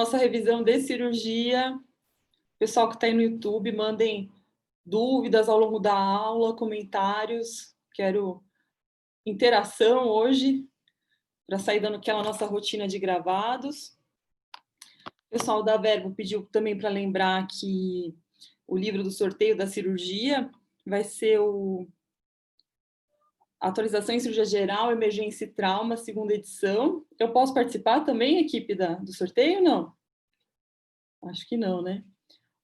Nossa revisão de cirurgia. Pessoal que está aí no YouTube, mandem dúvidas ao longo da aula, comentários. Quero interação hoje, para sair dando aquela nossa rotina de gravados. O pessoal da Verbo pediu também para lembrar que o livro do sorteio da cirurgia vai ser o Atualização em Cirurgia Geral, Emergência e Trauma, segunda edição. Eu posso participar também, equipe do sorteio, não? Acho que não, né?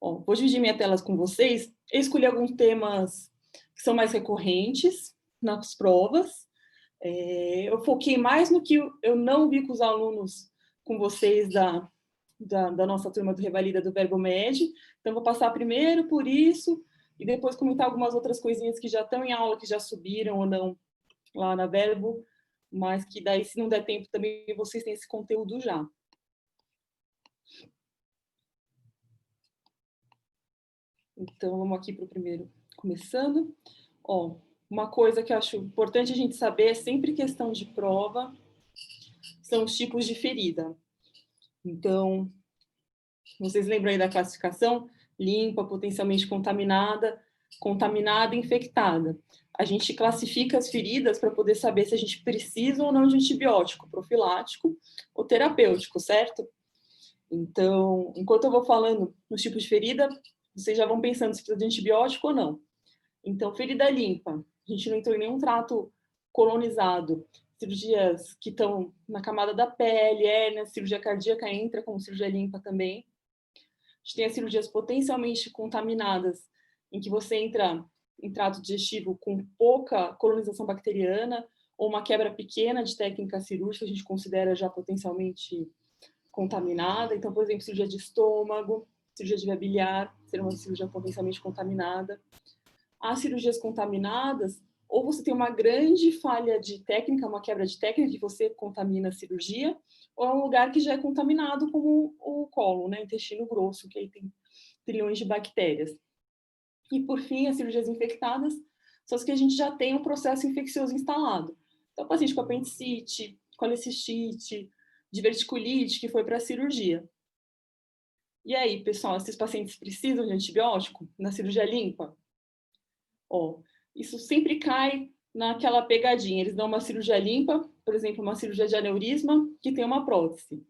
Ó, vou dividir minha tela com vocês. Eu escolhi alguns temas que são mais recorrentes nas provas. Eu foquei mais no que eu não vi com os alunos, com vocês da nossa turma do Revalida do Verbo Med. Então, vou passar primeiro por isso e depois comentar algumas outras coisinhas que já estão em aula, que já subiram ou não lá na Verbo, mas que daí, se não der tempo, também vocês têm esse conteúdo já. Então, vamos aqui para o primeiro, começando. Ó, uma coisa que eu acho importante a gente saber é sempre questão de prova, são os tipos de ferida. Então, vocês lembram aí da classificação? Limpa, potencialmente contaminada, contaminada e infectada. A gente classifica as feridas para poder saber se a gente precisa ou não de antibiótico profilático ou terapêutico, certo? Então, enquanto eu vou falando nos tipos de ferida, vocês já vão pensando se precisa de antibiótico ou não. Então, ferida limpa. A gente não entrou em nenhum trato colonizado. Cirurgias que estão na camada da pele, hérnia, cirurgia cardíaca entra como cirurgia limpa também. A gente tem as cirurgias potencialmente contaminadas, em que você entra em trato digestivo com pouca colonização bacteriana ou uma quebra pequena de técnica cirúrgica, a gente considera já potencialmente contaminada. Então, por exemplo, cirurgia de estômago, cirurgia de via biliar, será uma cirurgia potencialmente contaminada. As cirurgias contaminadas, ou você tem uma grande falha de técnica, uma quebra de técnica, que você contamina a cirurgia, ou é um lugar que já é contaminado, como o cólon, né, intestino grosso, que aí tem trilhões de bactérias. E, por fim, as cirurgias infectadas são as que a gente já tem um processo infeccioso instalado. Então, paciente com apendicite, colecistite, diverticulite, que foi para a cirurgia. E aí, pessoal, esses pacientes precisam de antibiótico na cirurgia limpa? Ó, isso sempre cai naquela pegadinha. Eles dão uma cirurgia limpa, por exemplo, uma cirurgia de aneurisma, que tem uma prótese.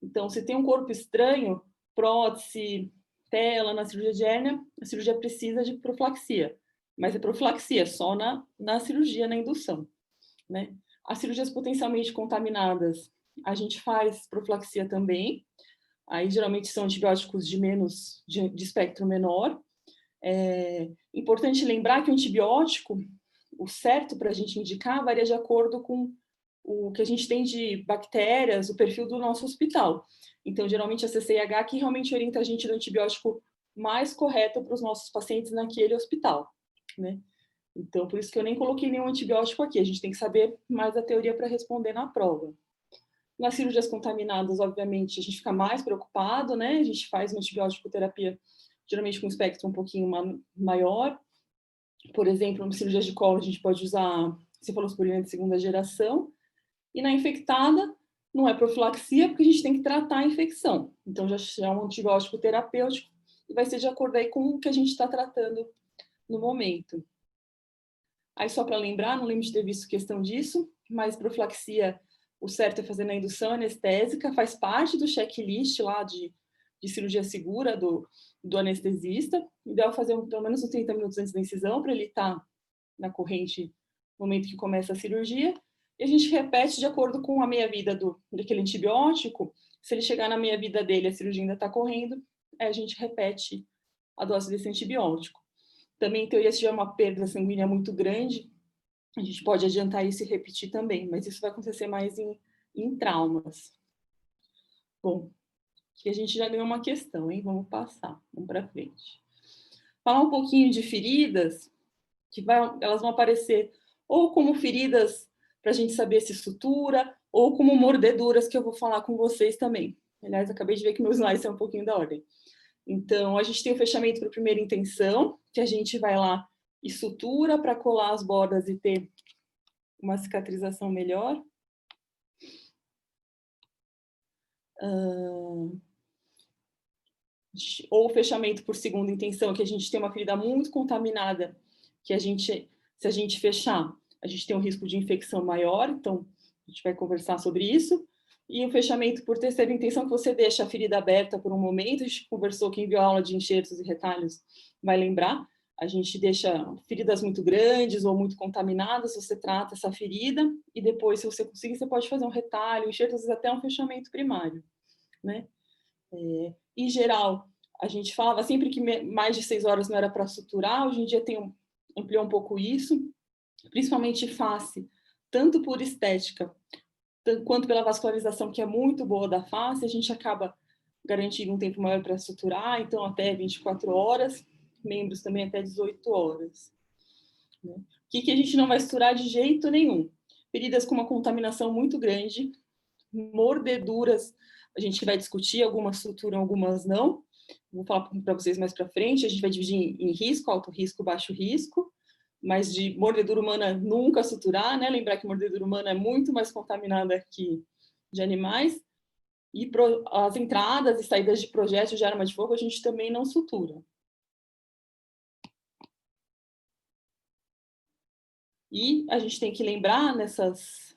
Então, se tem um corpo estranho, prótese, tela na cirurgia de hérnia, a cirurgia precisa de profilaxia. Mas é profilaxia só na cirurgia, na indução, né? As cirurgias potencialmente contaminadas, a gente faz profilaxia também. Aí, geralmente, são antibióticos de espectro menor. É importante lembrar que o antibiótico, o certo para a gente indicar, varia de acordo com o que a gente tem de bactérias, o perfil do nosso hospital. Então, geralmente, a CCIH que realmente orienta a gente do antibiótico mais correto para os nossos pacientes naquele hospital, né? Então, por isso que eu nem coloquei nenhum antibiótico aqui. A gente tem que saber mais a teoria para responder na prova. Nas cirurgias contaminadas, obviamente, a gente fica mais preocupado, né? A gente faz uma antibiótico terapia geralmente com um espectro um pouquinho maior. Por exemplo, na cirurgia de colo, a gente pode usar cefalosporina de segunda geração. E na infectada, não é profilaxia, porque a gente tem que tratar a infecção. Então, já é um antibiótico terapêutico e vai ser de acordo aí com o que a gente está tratando no momento. Aí, só para lembrar, não lembro de ter visto questão disso, mas profilaxia, o certo é fazer na indução anestésica, faz parte do checklist lá de cirurgia segura do anestesista. O ideal é fazer pelo menos uns 30 minutos antes da incisão, para ele estar na corrente no momento que começa a cirurgia. E a gente repete de acordo com a meia-vida daquele antibiótico. Se ele chegar na meia-vida dele, a cirurgia ainda está correndo, a gente repete a dose desse antibiótico. Também, em teoria, se tiver uma perda sanguínea muito grande, a gente pode adiantar isso e repetir também, mas isso vai acontecer mais em traumas. Bom, aqui a gente já ganhou uma questão, hein? Vamos passar, vamos para frente. Falar um pouquinho de feridas, elas vão aparecer ou como feridas para a gente saber se sutura, ou como mordeduras, que eu vou falar com vocês também. Aliás, acabei de ver que meus slides são um pouquinho da ordem. Então, a gente tem o fechamento para a primeira intenção, que a gente vai lá e sutura para colar as bordas e ter uma cicatrização melhor. ou fechamento por segunda intenção, que a gente tem uma ferida muito contaminada, que se a gente fechar, a gente tem um risco de infecção maior, então a gente vai conversar sobre isso. E o fechamento por terceira intenção, que você deixa a ferida aberta por um momento, a gente conversou, quem viu a aula de enxertos e retalhos vai lembrar, a gente deixa feridas muito grandes ou muito contaminadas, você trata essa ferida, e depois, se você conseguir, você pode fazer um retalho, enxerto, às vezes até um fechamento primário, né? Em geral, a gente falava sempre que mais de 6 horas não era para suturar, hoje em dia ampliou um pouco isso, principalmente face, tanto por estética, quanto pela vascularização, que é muito boa da face, a gente acaba garantindo um tempo maior para suturar, então até 24 horas, membros também até 18 horas. Né? O que a gente não vai suturar de jeito nenhum? Feridas com uma contaminação muito grande, mordeduras, a gente vai discutir, algumas suturam, algumas não. Vou falar para vocês mais para frente, a gente vai dividir em risco, alto risco, baixo risco, mas de mordedura humana nunca suturar, né? Lembrar que mordedura humana é muito mais contaminada que de animais. E as entradas e saídas de projétil de arma de fogo a gente também não sutura. E a gente tem que lembrar nessas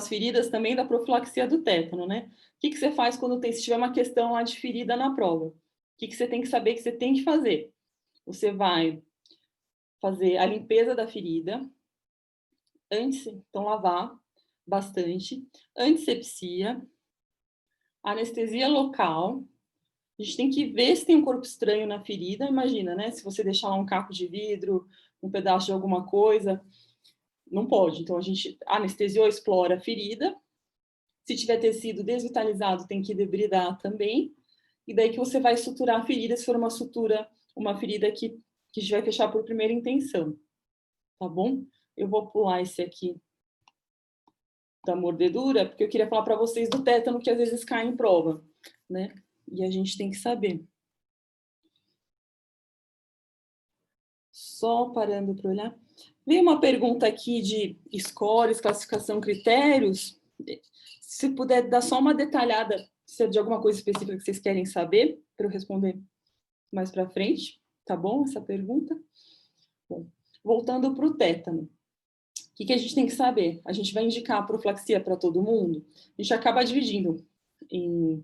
feridas também da profilaxia do tétano, né? O que você faz quando se tiver uma questão lá de ferida na prova? O que você tem que saber que você tem que fazer? Você vai fazer a limpeza da ferida, então lavar bastante, antisepsia, anestesia local. A gente tem que ver se tem um corpo estranho na ferida, imagina, né? Se você deixar lá um caco de vidro, um pedaço de alguma coisa, não pode. Então, a gente anestesiou, explora a ferida. Se tiver tecido desvitalizado, tem que debridar também. E daí que você vai suturar a ferida, se for uma ferida que a gente vai fechar por primeira intenção. Tá bom? Eu vou pular esse aqui da mordedura, porque eu queria falar para vocês do tétano, que às vezes cai em prova, né? E a gente tem que saber. Só parando para olhar. Veio uma pergunta aqui de scores, classificação, critérios. Se puder dar só uma detalhada, se é de alguma coisa específica que vocês querem saber, para eu responder mais para frente, tá bom? Essa pergunta. Bom, voltando para o tétano. O que a gente tem que saber? A gente vai indicar a profilaxia para todo mundo? A gente acaba dividindo em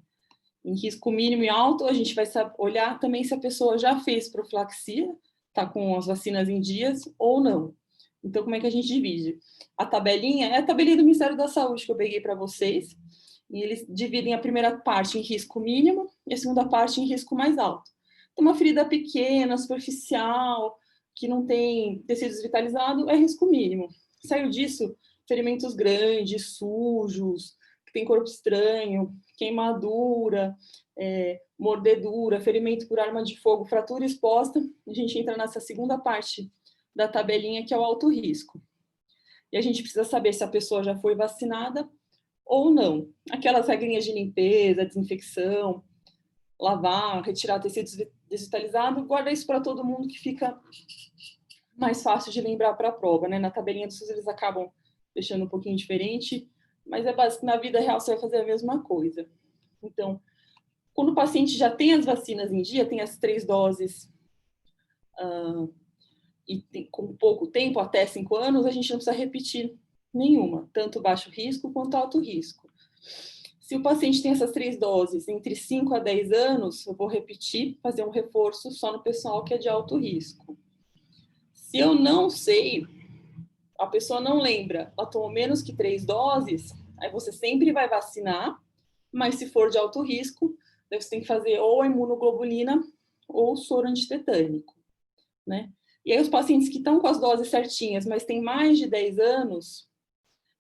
risco mínimo e alto. A gente vai olhar também se a pessoa já fez profilaxia, está com as vacinas em dias ou não. Então, como é que a gente divide? A tabelinha é a tabelinha do Ministério da Saúde que eu peguei para vocês. E eles dividem a primeira parte em risco mínimo e a segunda parte em risco mais alto. Então, uma ferida pequena, superficial, que não tem tecido desvitalizado, é risco mínimo. Saiu disso, ferimentos grandes, sujos, que tem corpo estranho, queimadura, mordedura, ferimento por arma de fogo, fratura exposta, a gente entra nessa segunda parte da tabelinha, que é o alto risco. E a gente precisa saber se a pessoa já foi vacinada ou não. Aquelas regrinhas de limpeza, desinfecção, lavar, retirar tecido desvitalizado, guarda isso para todo mundo, que fica mais fácil de lembrar para a prova, né? Na tabelinha do SUS eles acabam deixando um pouquinho diferente, mas é básico, na vida real você vai fazer a mesma coisa. Então, quando o paciente já tem as vacinas em dia, tem as 3 doses, e com pouco tempo, até 5 anos, a gente não precisa repetir nenhuma, tanto baixo risco quanto alto risco. Se o paciente tem essas 3 doses entre 5 a 10 anos, eu vou repetir, fazer um reforço só no pessoal que é de alto risco. Se eu não sei, a pessoa não lembra, ela tomou menos que 3 doses, aí você sempre vai vacinar, mas se for de alto risco, você tem que fazer ou a imunoglobulina ou soro antitetânico, né? E aí os pacientes que estão com as doses certinhas, mas têm mais de 10 anos,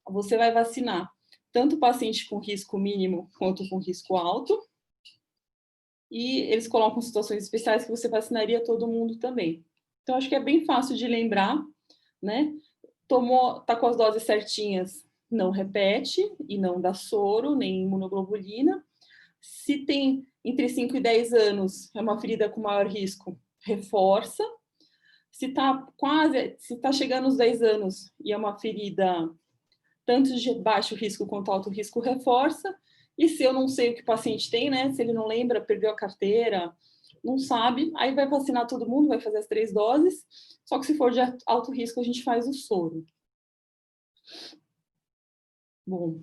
você vai vacinar tanto o paciente com risco mínimo quanto com risco alto, e eles colocam situações especiais que você vacinaria todo mundo também. Então, acho que é bem fácil de lembrar, né? Tá com as doses certinhas, não repete e não dá soro, nem imunoglobulina. Se tem entre 5 e 10 anos, é uma ferida com maior risco, reforça. Se tá chegando aos 10 anos e é uma ferida tanto de baixo risco quanto alto risco, reforça. E se eu não sei o que o paciente tem, né? Se ele não lembra, perdeu a carteira, não sabe, aí vai vacinar todo mundo, vai fazer as 3 doses, só que se for de alto risco, a gente faz o soro. Bom,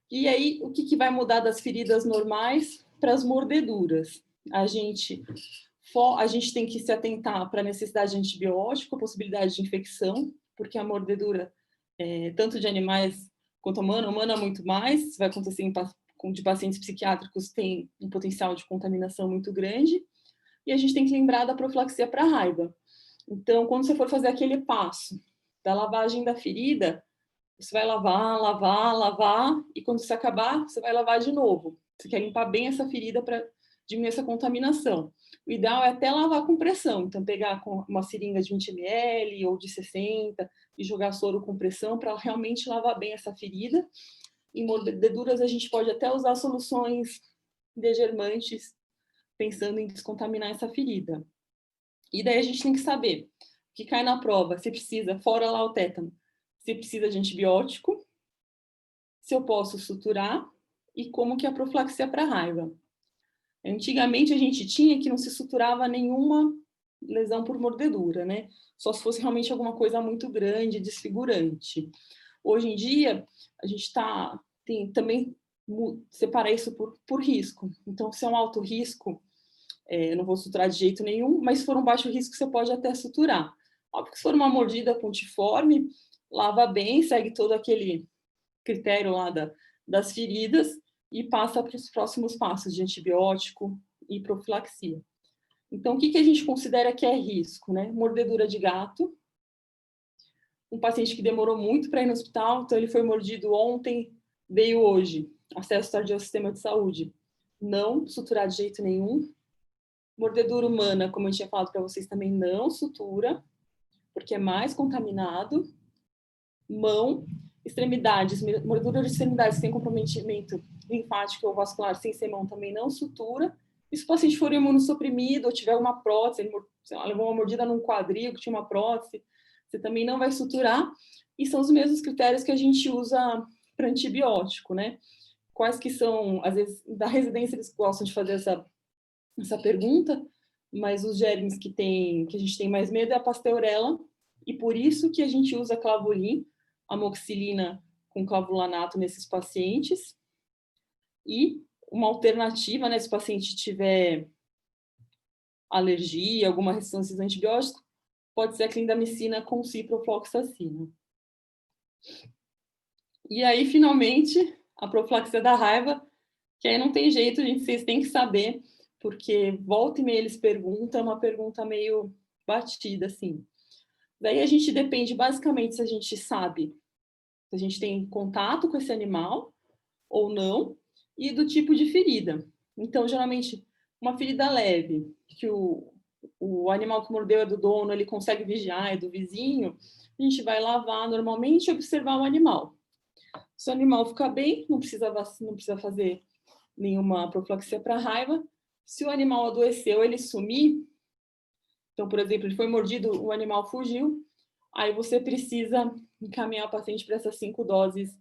e aí o que vai mudar das feridas normais para as mordeduras? A gente tem que se atentar para a necessidade de antibiótico, a possibilidade de infecção, porque a mordedura, tanto de animais quanto humana muito mais, vai acontecer de pacientes psiquiátricos, tem um potencial de contaminação muito grande, e a gente tem que lembrar da profilaxia para raiva. Então, quando você for fazer aquele passo da lavagem da ferida, você vai lavar, lavar, lavar, e quando você acabar, você vai lavar de novo. Você quer limpar bem essa ferida para diminuir essa contaminação. O ideal é até lavar com pressão, então pegar com uma seringa de 20 ml ou de 60 e jogar soro com pressão para realmente lavar bem essa ferida. Em mordeduras, a gente pode até usar soluções degermantes, pensando em descontaminar essa ferida. E daí a gente tem que saber o que cai na prova, se precisa, fora lá o tétano, se precisa de antibiótico, se eu posso suturar e como que é a profilaxia para raiva. Antigamente a gente tinha que não se suturava nenhuma lesão por mordedura, né? Só se fosse realmente alguma coisa muito grande, desfigurante. Hoje em dia, a gente tem também separar isso por risco. Então, se é um alto risco, eu não vou suturar de jeito nenhum, mas se for um baixo risco, você pode até suturar. Óbvio que se for uma mordida pontiforme, lava bem, segue todo aquele critério lá das feridas e passa para os próximos passos de antibiótico e profilaxia. Então, o que a gente considera que é risco, né? Mordedura de gato, um paciente que demorou muito para ir no hospital, então ele foi mordido ontem, veio hoje, acesso tardio ao sistema de saúde. Não suturar de jeito nenhum. Mordedura humana, como eu tinha falado para vocês, também não sutura, porque é mais contaminado. Mão, extremidades, mordedura de extremidades sem comprometimento linfático ou vascular sem ser mão também não sutura. E se o paciente for imunossuprimido ou tiver uma prótese, ele levou uma mordida num quadril que tinha uma prótese, você também não vai suturar. E são os mesmos critérios que a gente usa para antibiótico, né? Quais que são, às vezes, da residência eles gostam de fazer essa pergunta, mas os germes que a gente tem mais medo é a pasteurella, e por isso que a gente usa clavolin, amoxicilina com clavulanato nesses pacientes. E uma alternativa, né, se o paciente tiver alergia, alguma resistência a antibiótico, pode ser a clindamicina com ciprofloxacina. E aí, finalmente, a profilaxia da raiva, que aí não tem jeito, gente, vocês têm que saber, porque volta e meia eles perguntam, é uma pergunta meio batida, assim. Daí a gente depende, basicamente, se a gente sabe, se a gente tem contato com esse animal ou não, e do tipo de ferida. Então, geralmente, uma ferida leve, que o animal que mordeu é do dono, ele consegue vigiar, é do vizinho, a gente vai lavar normalmente e observar o animal. Se o animal ficar bem, não precisa fazer nenhuma profilaxia para raiva. Se o animal adoeceu, ele sumir, então, por exemplo, ele foi mordido, o animal fugiu, aí você precisa encaminhar o paciente para essas 5 doses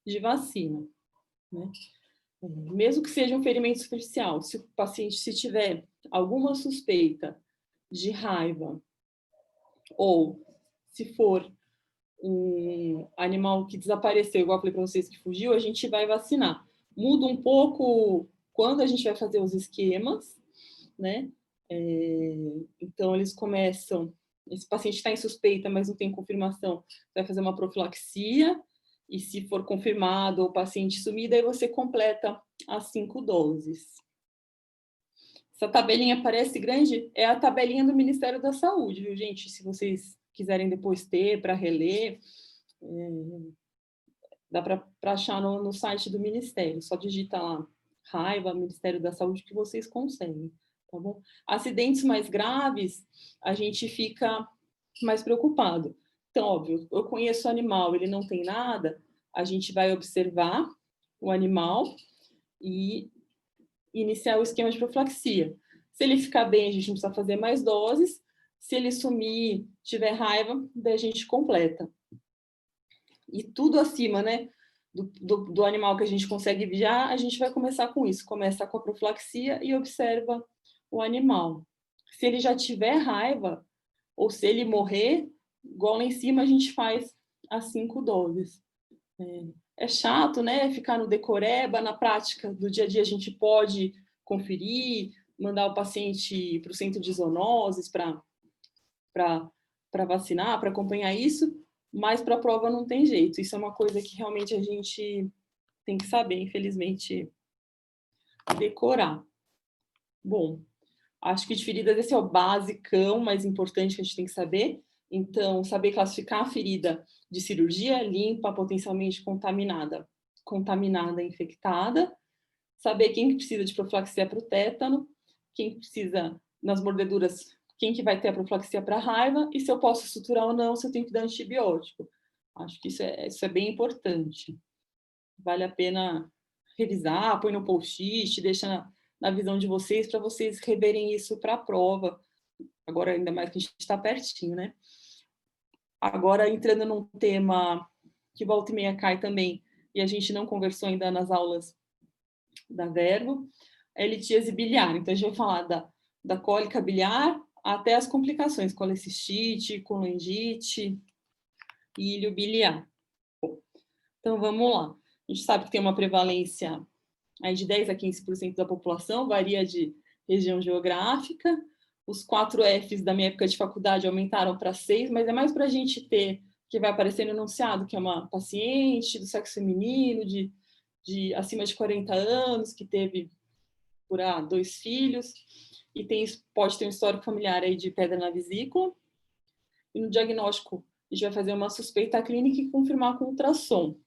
de vacina, né? Mesmo que seja um ferimento superficial, se o paciente tiver alguma suspeita de raiva ou se for um animal que desapareceu, igual eu falei para vocês que fugiu, a gente vai vacinar. Muda um pouco quando a gente vai fazer os esquemas, né? Então, eles começam... Esse paciente está em suspeita, mas não tem confirmação, vai fazer uma profilaxia, e se for confirmado o paciente sumir, daí você completa as 5 doses. Essa tabelinha parece grande, é a tabelinha do Ministério da Saúde, viu, gente? Se vocês quiserem depois ter para reler, dá para achar no site do Ministério, só digita lá, raiva, Ministério da Saúde, que vocês conseguem, tá bom? Acidentes mais graves, a gente fica mais preocupado. Então, óbvio, eu conheço o animal, ele não tem nada, a gente vai observar o animal e iniciar o esquema de profilaxia. Se ele ficar bem, a gente não precisa fazer mais doses. Se ele sumir, tiver raiva, daí a gente completa. E tudo acima, né? do animal que a gente consegue vigiar, a gente vai começar com isso. Começa com a profilaxia e observa o animal. Se ele já tiver raiva, ou se ele morrer, igual lá em cima, a gente faz as 5 doses. É chato, né? Ficar no decoreba, na prática do dia a dia a gente pode conferir, mandar o paciente para o centro de zoonoses para vacinar, para acompanhar isso, mas para a prova não tem jeito. Isso é uma coisa que realmente a gente tem que saber, infelizmente, decorar. Bom, acho que de feridas esse é o basicão mais importante que a gente tem que saber. Então, saber classificar a ferida de cirurgia limpa, potencialmente contaminada, infectada. Saber quem que precisa de profilaxia para o tétano, quem precisa, nas mordeduras, quem que vai ter a profilaxia para a raiva, e se eu posso suturar ou não, se eu tenho que dar antibiótico. Acho que isso é bem importante. Vale a pena revisar, põe no post-it, deixa na visão de vocês, para vocês reverem isso para a prova. Agora, ainda mais que a gente está pertinho, né? Agora, entrando num tema que volta e meia cai também, e a gente não conversou ainda nas aulas da Verbo, é litíase biliar. Então, a gente vai falar da cólica biliar até as complicações, colecistite, colangite, ilho biliar. Bom, então, vamos lá. A gente sabe que tem uma prevalência aí de 10 a 15% da população, varia de região geográfica. Os 4 Fs da minha época de faculdade aumentaram para 6, mas é mais para a gente ter, que vai aparecer no enunciado, que é uma paciente do sexo feminino, de acima de 40 anos, que teve por 2 filhos, e pode ter um histórico familiar aí de pedra na vesícula. E no diagnóstico, a gente vai fazer uma suspeita clínica e confirmar com ultrassom. O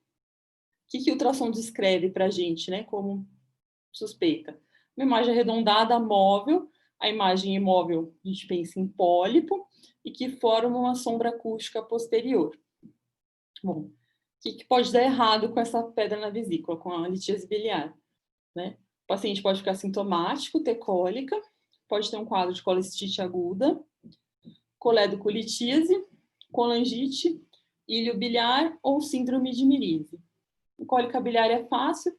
que o ultrassom descreve para a gente, né, como suspeita? Uma imagem arredondada, móvel. A imagem imóvel, a gente pensa em pólipo, e que forma uma sombra acústica posterior. Bom, o que pode dar errado com essa pedra na vesícula, com a litíase biliar, né? O paciente pode ficar sintomático, ter cólica, pode ter um quadro de colecistite aguda, coledocolitíase, colangite, ilho biliar ou síndrome de Mirise. Cólica biliar é fácil.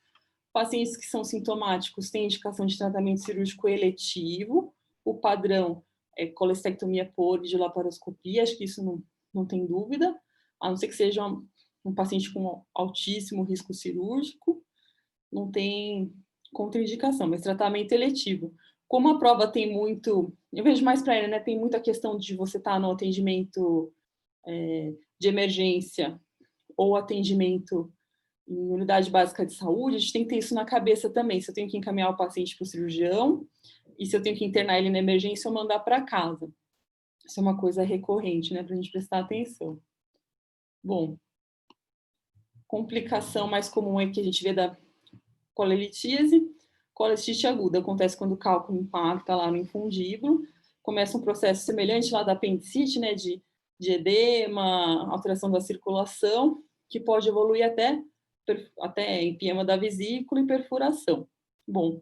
Pacientes que são sintomáticos têm indicação de tratamento cirúrgico eletivo. O padrão é colestectomia por videolaparoscopia, acho que isso não tem dúvida, a não ser que seja um paciente com altíssimo risco cirúrgico, não tem contraindicação, mas tratamento eletivo. Como a prova tem muito, eu vejo mais para ele, né? Tem muita questão de você estar no atendimento de emergência ou atendimento em unidade básica de saúde, a gente tem que ter isso na cabeça também. Se eu tenho que encaminhar o paciente para o cirurgião e se eu tenho que internar ele na emergência ou mandar para casa. Isso é uma coisa recorrente, né? Para a gente prestar atenção. Bom, complicação mais comum é que a gente vê da colelitíase, colestite aguda. Acontece quando o cálculo impacta lá no infundíbulo. Começa um processo semelhante lá da apendicite, né? De edema, alteração da circulação, que pode evoluir até empiema da vesícula e perfuração. Bom,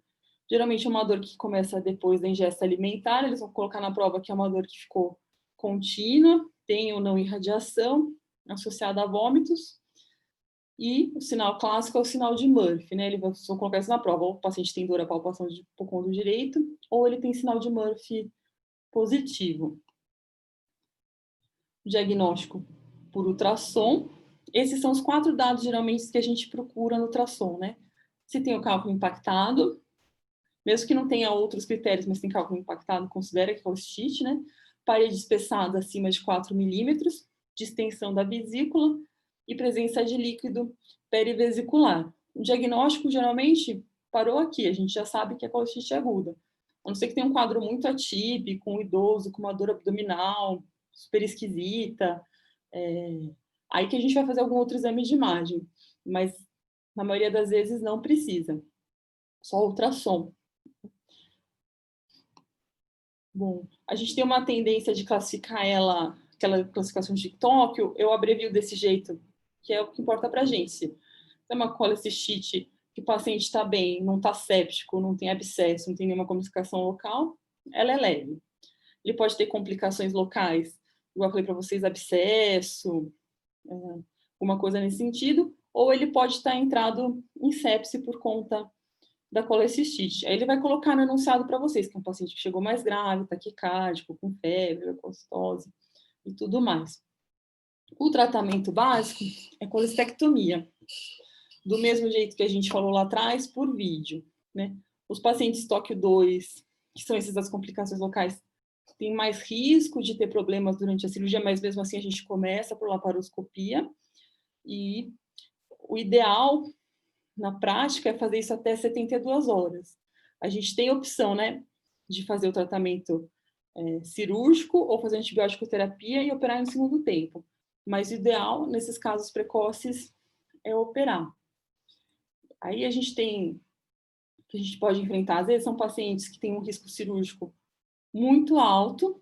geralmente é uma dor que começa depois da ingesta alimentar, eles vão colocar na prova que é uma dor que ficou contínua, tem ou não irradiação, associada a vômitos, e o sinal clássico é o sinal de Murphy, né? Eles vão colocar isso na prova, ou o paciente tem dor à palpação de hipocôndrio direito, ou ele tem sinal de Murphy positivo. Diagnóstico por ultrassom. Esses são os 4 dados, geralmente, que a gente procura no ultrassom, né? Se tem o cálculo impactado, mesmo que não tenha outros critérios, mas tem cálculo impactado, considera que é colestite, né? Parede espessada acima de 4 milímetros, distensão da vesícula e presença de líquido perivesicular. O diagnóstico, geralmente, parou aqui, a gente já sabe que é colestite aguda. A não ser que tenha um quadro muito atípico, um idoso com uma dor abdominal super esquisita, aí que a gente vai fazer algum outro exame de imagem, mas na maioria das vezes não precisa, só ultrassom. Bom, a gente tem uma tendência de classificar ela, aquela classificação de Tóquio, eu abrevio desse jeito, que é o que importa pra gente. Se é uma colecistite que o paciente está bem, não está séptico, não tem abscesso, não tem nenhuma complicação local, ela é leve. Ele pode ter complicações locais, igual eu falei para vocês, abscesso, alguma coisa nesse sentido, ou ele pode estar entrado em sepse por conta da colecistite. Aí ele vai colocar no enunciado para vocês, que é um paciente que chegou mais grave, taquicárdico, com febre, leucocitose e tudo mais. O tratamento básico é colestectomia, do mesmo jeito que a gente falou lá atrás, por vídeo, né? Os pacientes TOC 2, que são essas as complicações locais, têm mais risco de ter problemas durante a cirurgia, mas mesmo assim a gente começa por laparoscopia. E o ideal, na prática, é fazer isso até 72 horas. A gente tem a opção, né, de fazer o tratamento cirúrgico ou fazer antibiótico terapia e operar no segundo tempo. Mas o ideal, nesses casos precoces, é operar. Aí a gente tem, que a gente pode enfrentar, às vezes são pacientes que têm um risco cirúrgico muito alto,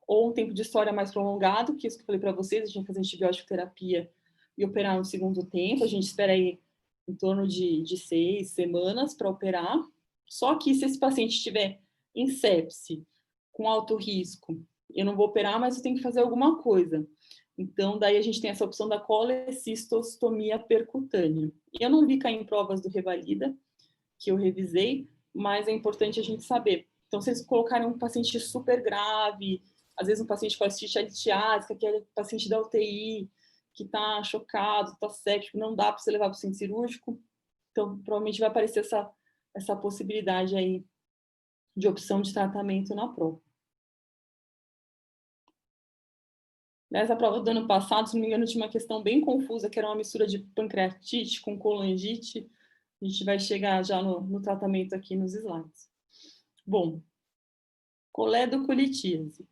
ou um tempo de história mais prolongado, que é isso que eu falei para vocês, a gente vai fazer antibiótico terapia e operar no segundo tempo, a gente espera aí em torno de 6 semanas para operar. Só que se esse paciente estiver em sepse, com alto risco, eu não vou operar, mas eu tenho que fazer alguma coisa. Então, daí a gente tem essa opção da colecistostomia percutânea. Eu não vi cair em provas do Revalida, que eu revisei, mas é importante a gente saber. Então, se eles colocarem um paciente super grave, às vezes um paciente com ascite litiásica, que é paciente da UTI, que está chocado, está séptico, não dá para você levar para o centro cirúrgico, então provavelmente vai aparecer essa possibilidade aí de opção de tratamento na prova. Nessa prova do ano passado, se não me engano, tinha uma questão bem confusa, que era uma mistura de pancreatite com colangite. A gente vai chegar já no tratamento aqui nos slides. Bom, coledocolitíase.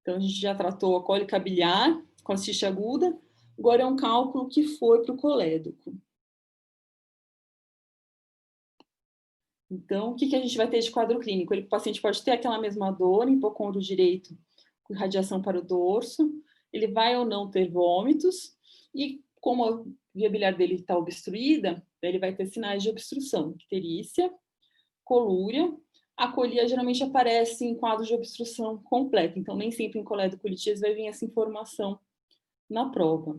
Então, a gente já tratou a cólica biliar, com a ciste aguda, agora é um cálculo que foi para o colédoco. Então, o que a gente vai ter de quadro clínico? O paciente pode ter aquela mesma dor, hipocôndrio direito, com radiação para o dorso, ele vai ou não ter vômitos, e como a via biliar dele está obstruída, ele vai ter sinais de obstrução, icterícia, colúria. A colia geralmente aparece em quadros de obstrução completa, então nem sempre em coledocolitíase vai vir essa informação na prova.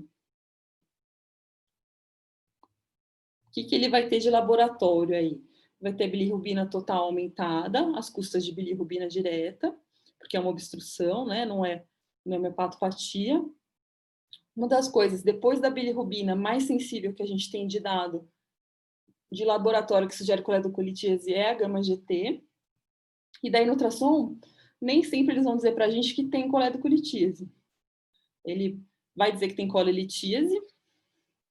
O que ele vai ter de laboratório aí? Vai ter bilirrubina total aumentada, às custas de bilirrubina direta, porque é uma obstrução, né? Não é uma hepatopatia. Uma das coisas, depois da bilirrubina mais sensível que a gente tem de dado de laboratório que sugere coledocolitíase é a gama-GT. E daí no ultrassom, nem sempre eles vão dizer para a gente que tem coledocolitíase. Ele vai dizer que tem colelitíase,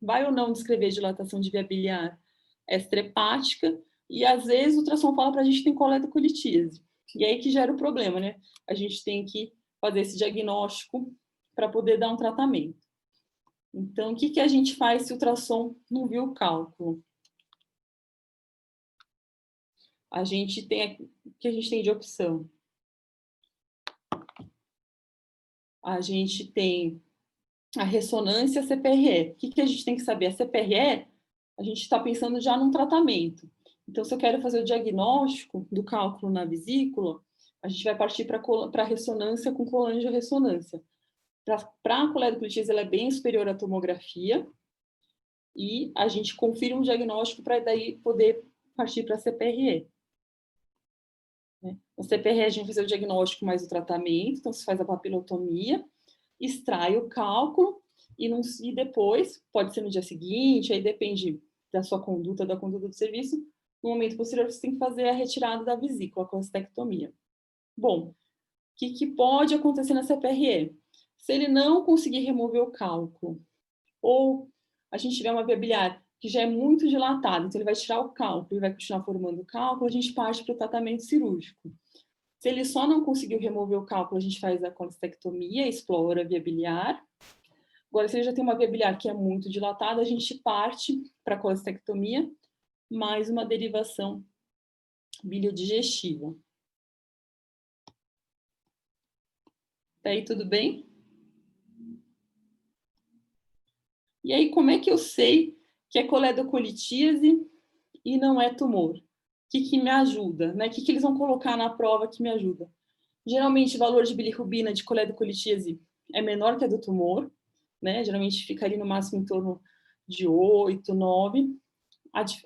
vai ou não descrever dilatação de via biliar extrahepática, e às vezes o ultrassom fala para a gente que tem coledocolitíase. E aí que gera o problema, né? A gente tem que fazer esse diagnóstico para poder dar um tratamento. Então, o que a gente faz se o ultrassom não viu o cálculo? A gente tem, o que a gente tem de opção? A gente tem a ressonância CPRE. O que a gente tem que saber? A CPRE, a gente está pensando já num tratamento. Então, se eu quero fazer o diagnóstico do cálculo na vesícula, a gente vai partir para a ressonância com colangiorressonância. Para a coledocolitíase, ela é bem superior à tomografia, e a gente confirma um diagnóstico para daí poder partir para a CPRE. No CPRE, a gente vai fazer o diagnóstico mais o tratamento, então se faz a papilotomia, extrai o cálculo, e depois, pode ser no dia seguinte, aí depende da sua conduta, da conduta do serviço, no momento posterior você tem que fazer a retirada da vesícula, a colestectomia. Bom, o que pode acontecer na CPRE? Se ele não conseguir remover o cálculo, ou a gente tiver uma via biliar que já é muito dilatada, então ele vai tirar o cálculo e vai continuar formando o cálculo, a gente parte para o tratamento cirúrgico. Se ele só não conseguiu remover o cálculo, a gente faz a colestectomia, explora a via biliar. Agora, se ele já tem uma via biliar que é muito dilatada, a gente parte para a colestectomia, mais uma derivação biliodigestiva. Tá aí tudo bem? E aí, como é que eu sei que é coledocolitíase e não é tumor? O que me ajuda? Né? O que eles vão colocar na prova que me ajuda? Geralmente, o valor de bilirrubina de coledocolitíase é menor que a do tumor, né? Geralmente fica ali no máximo em torno de 8, 9.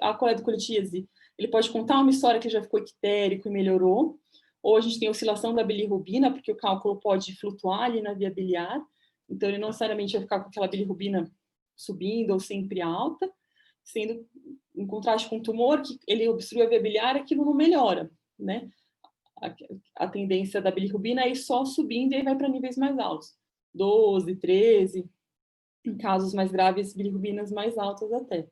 A coledocolitíase, ele pode contar uma história que já ficou ictérico e melhorou, ou a gente tem oscilação da bilirrubina, porque o cálculo pode flutuar ali na via biliar, então ele não necessariamente vai ficar com aquela bilirrubina subindo ou sempre alta, sendo em contraste com o tumor, que ele obstrui a via biliar, aquilo não melhora, né? A tendência da bilirrubina é ir só subindo e aí vai para níveis mais altos, 12, 13, em casos mais graves, bilirrubinas mais altas até,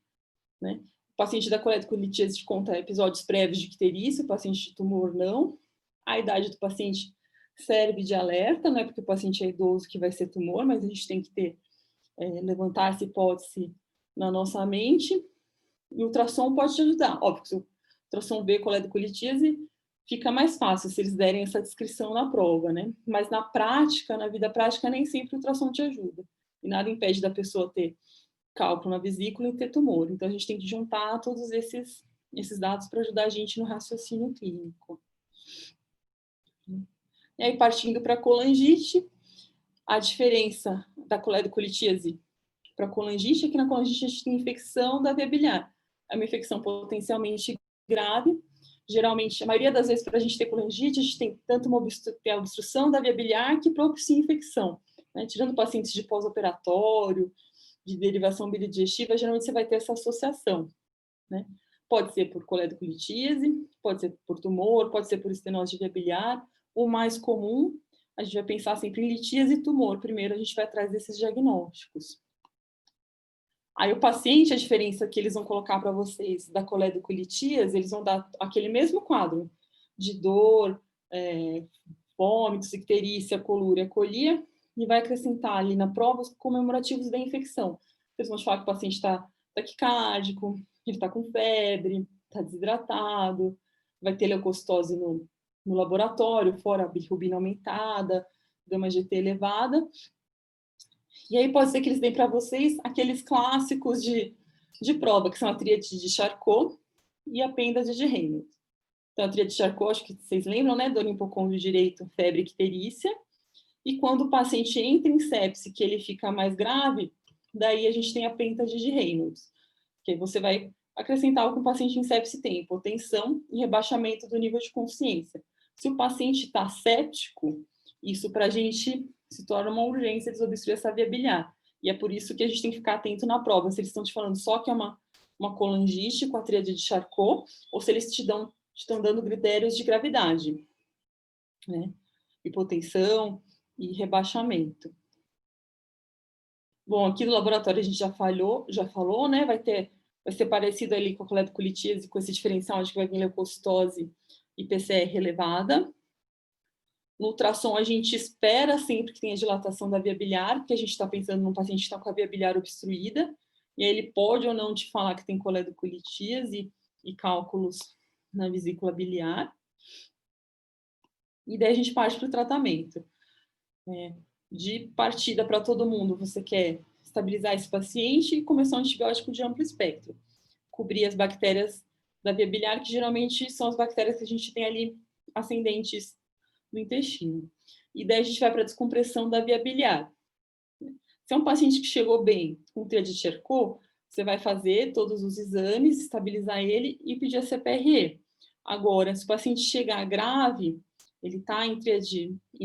né? O paciente da coledocolitíase conta episódios prévios de icterícia, o paciente de tumor não. A idade do paciente serve de alerta, não é porque o paciente é idoso que vai ser tumor, mas a gente tem que levantar essa hipótese na nossa mente. E o ultrassom pode te ajudar. Óbvio que se o ultrassom vê coledocolitíase, fica mais fácil se eles derem essa descrição na prova, né? Mas na prática, na vida prática, nem sempre o ultrassom te ajuda. E nada impede da pessoa ter cálculo na vesícula e ter tumor. Então, a gente tem que juntar todos esses dados para ajudar a gente no raciocínio clínico. E aí, partindo para a colangite, a diferença da coledocolitíase para a colangite é que na colangite a gente tem infecção da via biliar. É uma infecção potencialmente grave. Geralmente, a maioria das vezes, para a gente ter colangite, a gente tem tanto a obstrução da via biliar que propicia infecção. Né? Tirando pacientes de pós-operatório, de derivação bilidigestiva, geralmente você vai ter essa associação, né? Pode ser por coledocolitíase, pode ser por tumor, pode ser por estenose de via biliar. O mais comum, a gente vai pensar sempre em litíase e tumor. Primeiro, a gente vai atrás desses diagnósticos. Aí o paciente, a diferença que eles vão colocar para vocês da coledocolitíase, eles vão dar aquele mesmo quadro de dor, vômitos, icterícia, colúria, colia, e vai acrescentar ali na prova os comemorativos da infecção. Eles vão te falar que o paciente está taquicárdico, ele está com febre, está desidratado, vai ter leucocitose no laboratório, fora a bilirrubina aumentada, gama-GT elevada. E aí pode ser que eles deem para vocês aqueles clássicos de prova, que são a tríade de Charcot e a pêndade de Reynolds. Então, a tríade de Charcot, acho que vocês lembram, né? Dor hipocôndrio direito, febre e icterícia. E quando o paciente entra em sepse, que ele fica mais grave, daí a gente tem a pêntade de Reynolds, que aí você vai acrescentar o que o paciente em sepse tem, hipotensão e rebaixamento do nível de consciência. Se o paciente está séptico, isso para a gente se torna uma urgência desobstruir essa via biliar. E é por isso que a gente tem que ficar atento na prova, se eles estão te falando só que é uma colangite com a tríade de Charcot, ou se eles te estão dando critérios de gravidade, né? Hipotensão e rebaixamento. Bom, aqui no laboratório a gente já falou, né? Vai ser parecido ali com a coledocolitíase, com esse diferencial, acho que vai vir leucocitose e PCR elevada. No ultrassom, a gente espera sempre que tenha dilatação da via biliar, porque a gente está pensando num paciente que está com a via biliar obstruída, e aí ele pode ou não te falar que tem coledocolitíase e cálculos na vesícula biliar. E daí a gente parte para o tratamento. De partida para todo mundo, você quer estabilizar esse paciente e começar um antibiótico de amplo espectro. Cobrir as bactérias da via biliar, que geralmente são as bactérias que a gente tem ali ascendentes no intestino. E daí a gente vai para a descompressão da via biliar. Se é um paciente que chegou bem com tríade de Charcot, você vai fazer todos os exames, estabilizar ele e pedir a CPRE. Agora, se o paciente chegar grave, ele está em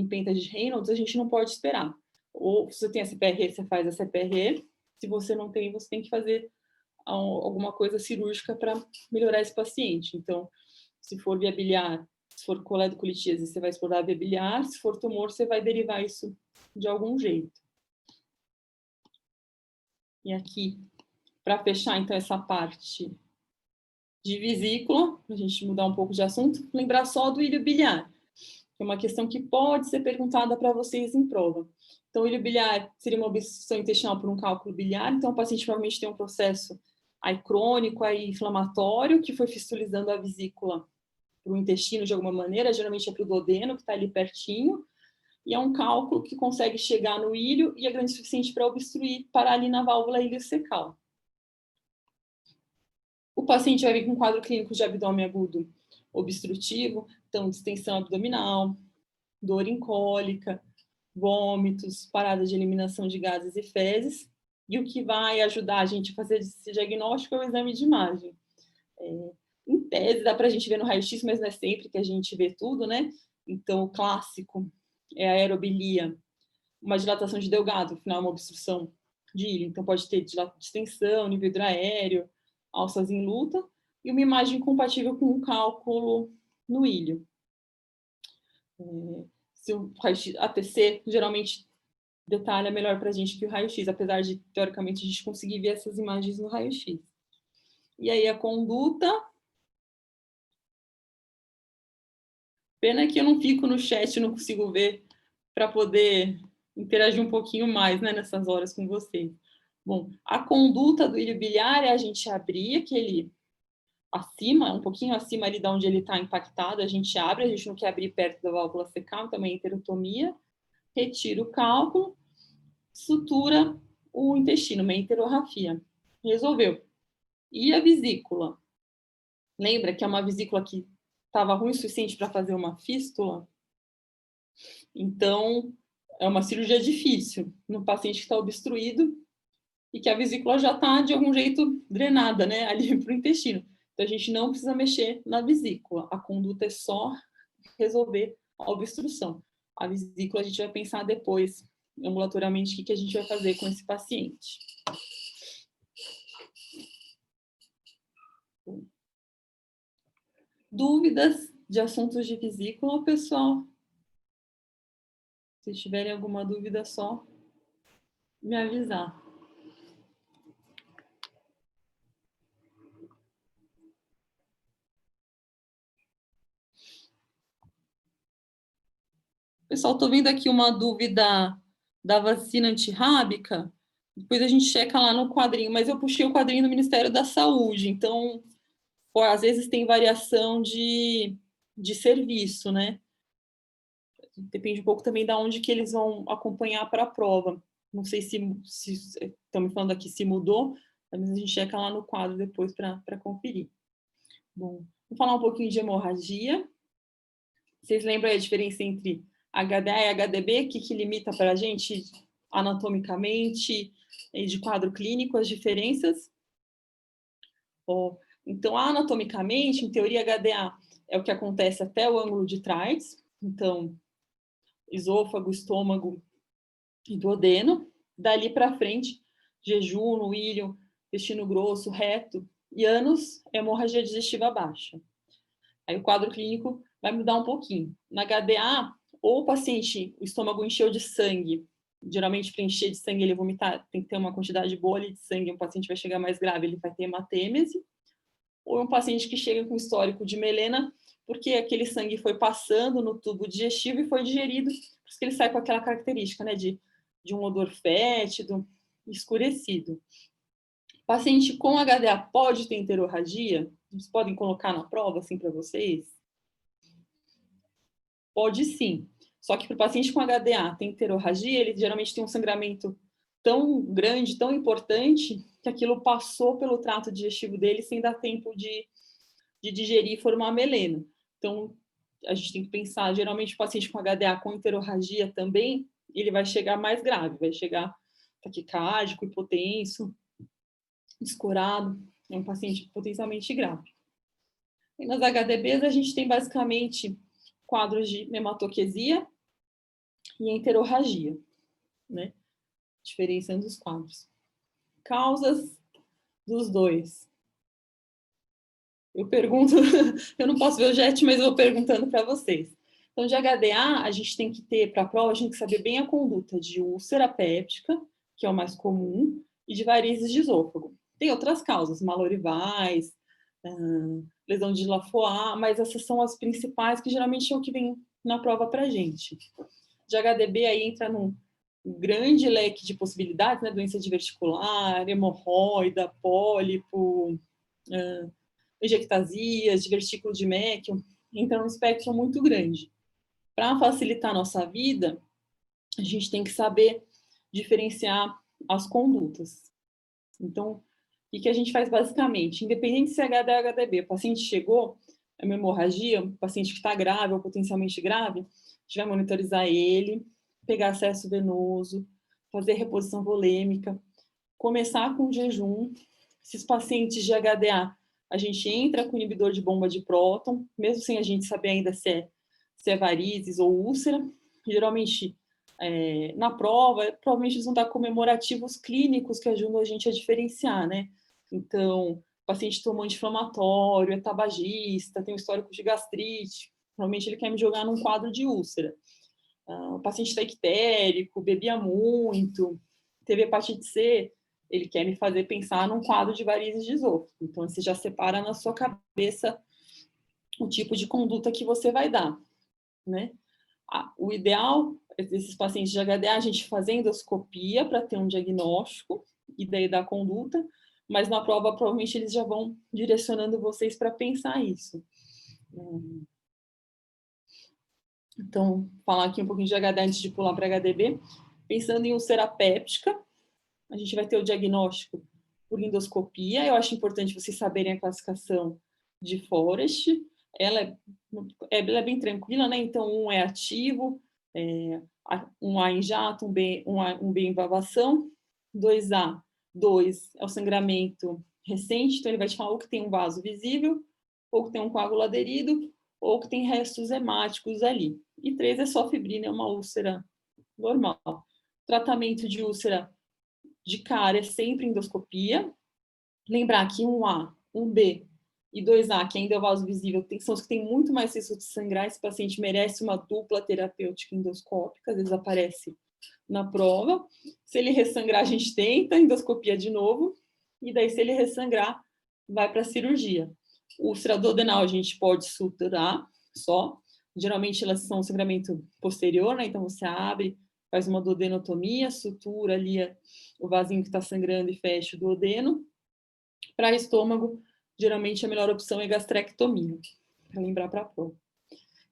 pêntade de Reynolds, a gente não pode esperar. Ou se você tem a CPRE, você faz a CPRE. Se você não tem, você tem que fazer alguma coisa cirúrgica para melhorar esse paciente. Então, se for via biliar, se for coledocolitíase, você vai explorar a via biliar. Se for tumor, você vai derivar isso de algum jeito. E aqui, para fechar, então, essa parte de vesícula, para a gente mudar um pouco de assunto, lembrar só do ilho biliar, que é uma questão que pode ser perguntada para vocês em prova. Então, o ilho biliar seria uma obstrução intestinal por um cálculo biliar, então o paciente provavelmente tem um processo aí crônico, aí inflamatório, que foi fistulizando a vesícula para o intestino de alguma maneira, geralmente é para o duodeno, que está ali pertinho, e é um cálculo que consegue chegar no ilho e é grande o suficiente para obstruir, parar ali na válvula iliocecal. O paciente vai vir com um quadro clínico de abdômen agudo obstrutivo, então distensão abdominal, dor em cólica, vômitos, parada de eliminação de gases e fezes. E o que vai ajudar a gente a fazer esse diagnóstico é o exame de imagem. Em tese, dá para a gente ver no raio-x, mas não é sempre que a gente vê tudo, né? Então, o clássico é a aerobilia, uma dilatação de Delgado, afinal, uma obstrução de ilho. Então, pode ter distensão, nível hidroaéreo, alças em luta, e uma imagem compatível com o cálculo no ilho. Se o raio-x ATC, geralmente, detalha melhor para a gente que o raio-x, apesar de, teoricamente, a gente conseguir ver essas imagens no raio-x. E aí, a conduta. Pena que eu não fico no chat, não consigo ver para poder interagir um pouquinho mais, né, nessas horas com vocês. Bom, a conduta do ilho biliar é a gente abrir aquele acima, um pouquinho acima ali de onde ele está impactado, a gente abre, a gente não quer abrir perto da válvula fecal, também enterotomia, retira o cálculo, sutura o intestino, uma enterorrafia. Resolveu. E a vesícula? Lembra que é uma vesícula que estava ruim o suficiente para fazer uma fístula? Então, é uma cirurgia difícil no paciente que está obstruído e que a vesícula já está, de algum jeito, drenada, né, ali para o intestino. Então, a gente não precisa mexer na vesícula. A conduta é só resolver a obstrução. A vesícula a gente vai pensar depois, ambulatoriamente, o que a gente vai fazer com esse paciente. Dúvidas de assuntos de vesícula, pessoal? Se tiverem alguma dúvida, só me avisar. Pessoal, estou vendo aqui uma dúvida da vacina antirrábica. Depois a gente checa lá no quadrinho, mas eu puxei o quadrinho do Ministério da Saúde, então, pô, às vezes tem variação de serviço, né? Depende um pouco também de onde que eles vão acompanhar para a prova. Não sei se estão me falando aqui se mudou, mas a gente checa lá no quadro depois para conferir. Bom, vou falar um pouquinho de hemorragia. Vocês lembram a diferença entre HDA e HDB? O que limita para a gente anatomicamente e de quadro clínico as diferenças? Então, anatomicamente, em teoria, HDA é o que acontece até o ângulo de trás. Então, esôfago, estômago e duodeno. Dali para frente, jejum, ilho, intestino grosso, reto e ânus, hemorragia digestiva baixa. Aí o quadro clínico vai mudar um pouquinho. Na HDA, ou o paciente, o estômago encheu de sangue, geralmente para encher de sangue ele vomitar, tem que ter uma quantidade boa ali de sangue, um paciente vai chegar mais grave, ele vai ter hematêmese, ou um paciente que chega com histórico de melena, porque aquele sangue foi passando no tubo digestivo e foi digerido, por isso que ele sai com aquela característica, né, de um odor fétido, escurecido. Paciente com HDA pode ter enterorragia? Vocês podem colocar na prova, assim, para vocês? Pode sim. Só que para o paciente com HDA tem enterorragia, ele geralmente tem um sangramento tão grande, tão importante, que aquilo passou pelo trato digestivo dele sem dar tempo de digerir e formar melena. Então, a gente tem que pensar, geralmente o paciente com HDA com enterorragia também, ele vai chegar mais grave, vai chegar taquicárdico, hipotenso, escorado, é um paciente potencialmente grave. E nas HDBs a gente tem basicamente quadros de hematoquesia e enterorragia, né? Diferenciando os quadros. Causas dos dois. Eu pergunto, eu não posso ver o JET, mas eu vou perguntando para vocês. Então, de HDA, a gente tem que ter, para a prova, a gente tem que saber bem a conduta de úlcera péptica, que é o mais comum, e de varizes de esôfago. Tem outras causas, malorivais, lesão de Lafoix, mas essas são as principais, que geralmente é o que vem na prova para a gente. De HDB, aí entra num grande leque de possibilidades, né? Doença diverticular, hemorroida, pólipo, ejectasias, divertículo de Meckel, entra num espectro muito grande. Para facilitar a nossa vida, a gente tem que saber diferenciar as condutas. Então, o que a gente faz basicamente? Independente se é HD ou HDB, o paciente chegou, é uma hemorragia, o paciente que está grave ou potencialmente grave, a gente vai monitorizar ele, pegar acesso venoso, fazer reposição volêmica. começar com jejum. Esses pacientes de HDA, a gente entra com inibidor de bomba de próton, mesmo sem a gente saber ainda se é varizes ou úlcera. Geralmente, na prova, provavelmente eles vão dar comemorativos clínicos que ajudam a gente a diferenciar, né? Então, o paciente tomou anti-inflamatório, é tabagista, tem um histórico de gastrite, provavelmente ele quer me jogar num quadro de úlcera. O paciente está ictérico, bebia muito, teve hepatite C, ele quer me fazer pensar num quadro de varizes de esôfago. Então, você já separa na sua cabeça o tipo de conduta que você vai dar, né? O ideal desses pacientes de HDA, a gente fazer endoscopia para ter um diagnóstico e daí dar conduta, mas na prova, provavelmente, eles já vão direcionando vocês para pensar isso. Então, falar aqui um pouquinho de HDA antes de pular para HDB. Pensando em úlcera péptica, a gente vai ter o diagnóstico por endoscopia. Eu acho importante vocês saberem a classificação de Forest. Ela é bem tranquila, né? Então, um é ativo, um A em jato, um B em vavação. 2A, 2 é o sangramento recente, então ele vai te falar ou que tem um vaso visível, ou que tem um coágulo aderido, ou que tem restos hemáticos ali. E 3 é só fibrina, é uma úlcera normal. Tratamento de úlcera de cara é sempre endoscopia. Lembrar que um A, um B e 2A, que ainda é o vaso visível, são os que têm muito mais risco de sangrar. Esse paciente merece uma dupla terapêutica endoscópica, às vezes aparece na prova. Se ele ressangrar, a gente tenta endoscopia de novo, e daí se ele ressangrar, vai para a cirurgia. Úlcera duodenal a gente pode suturar só, geralmente elas são sangramento posterior, né? Então você abre, faz uma duodenotomia, sutura ali o vasinho que está sangrando e fecha o duodeno. Para estômago, geralmente a melhor opção é gastrectomia, para lembrar para a prova.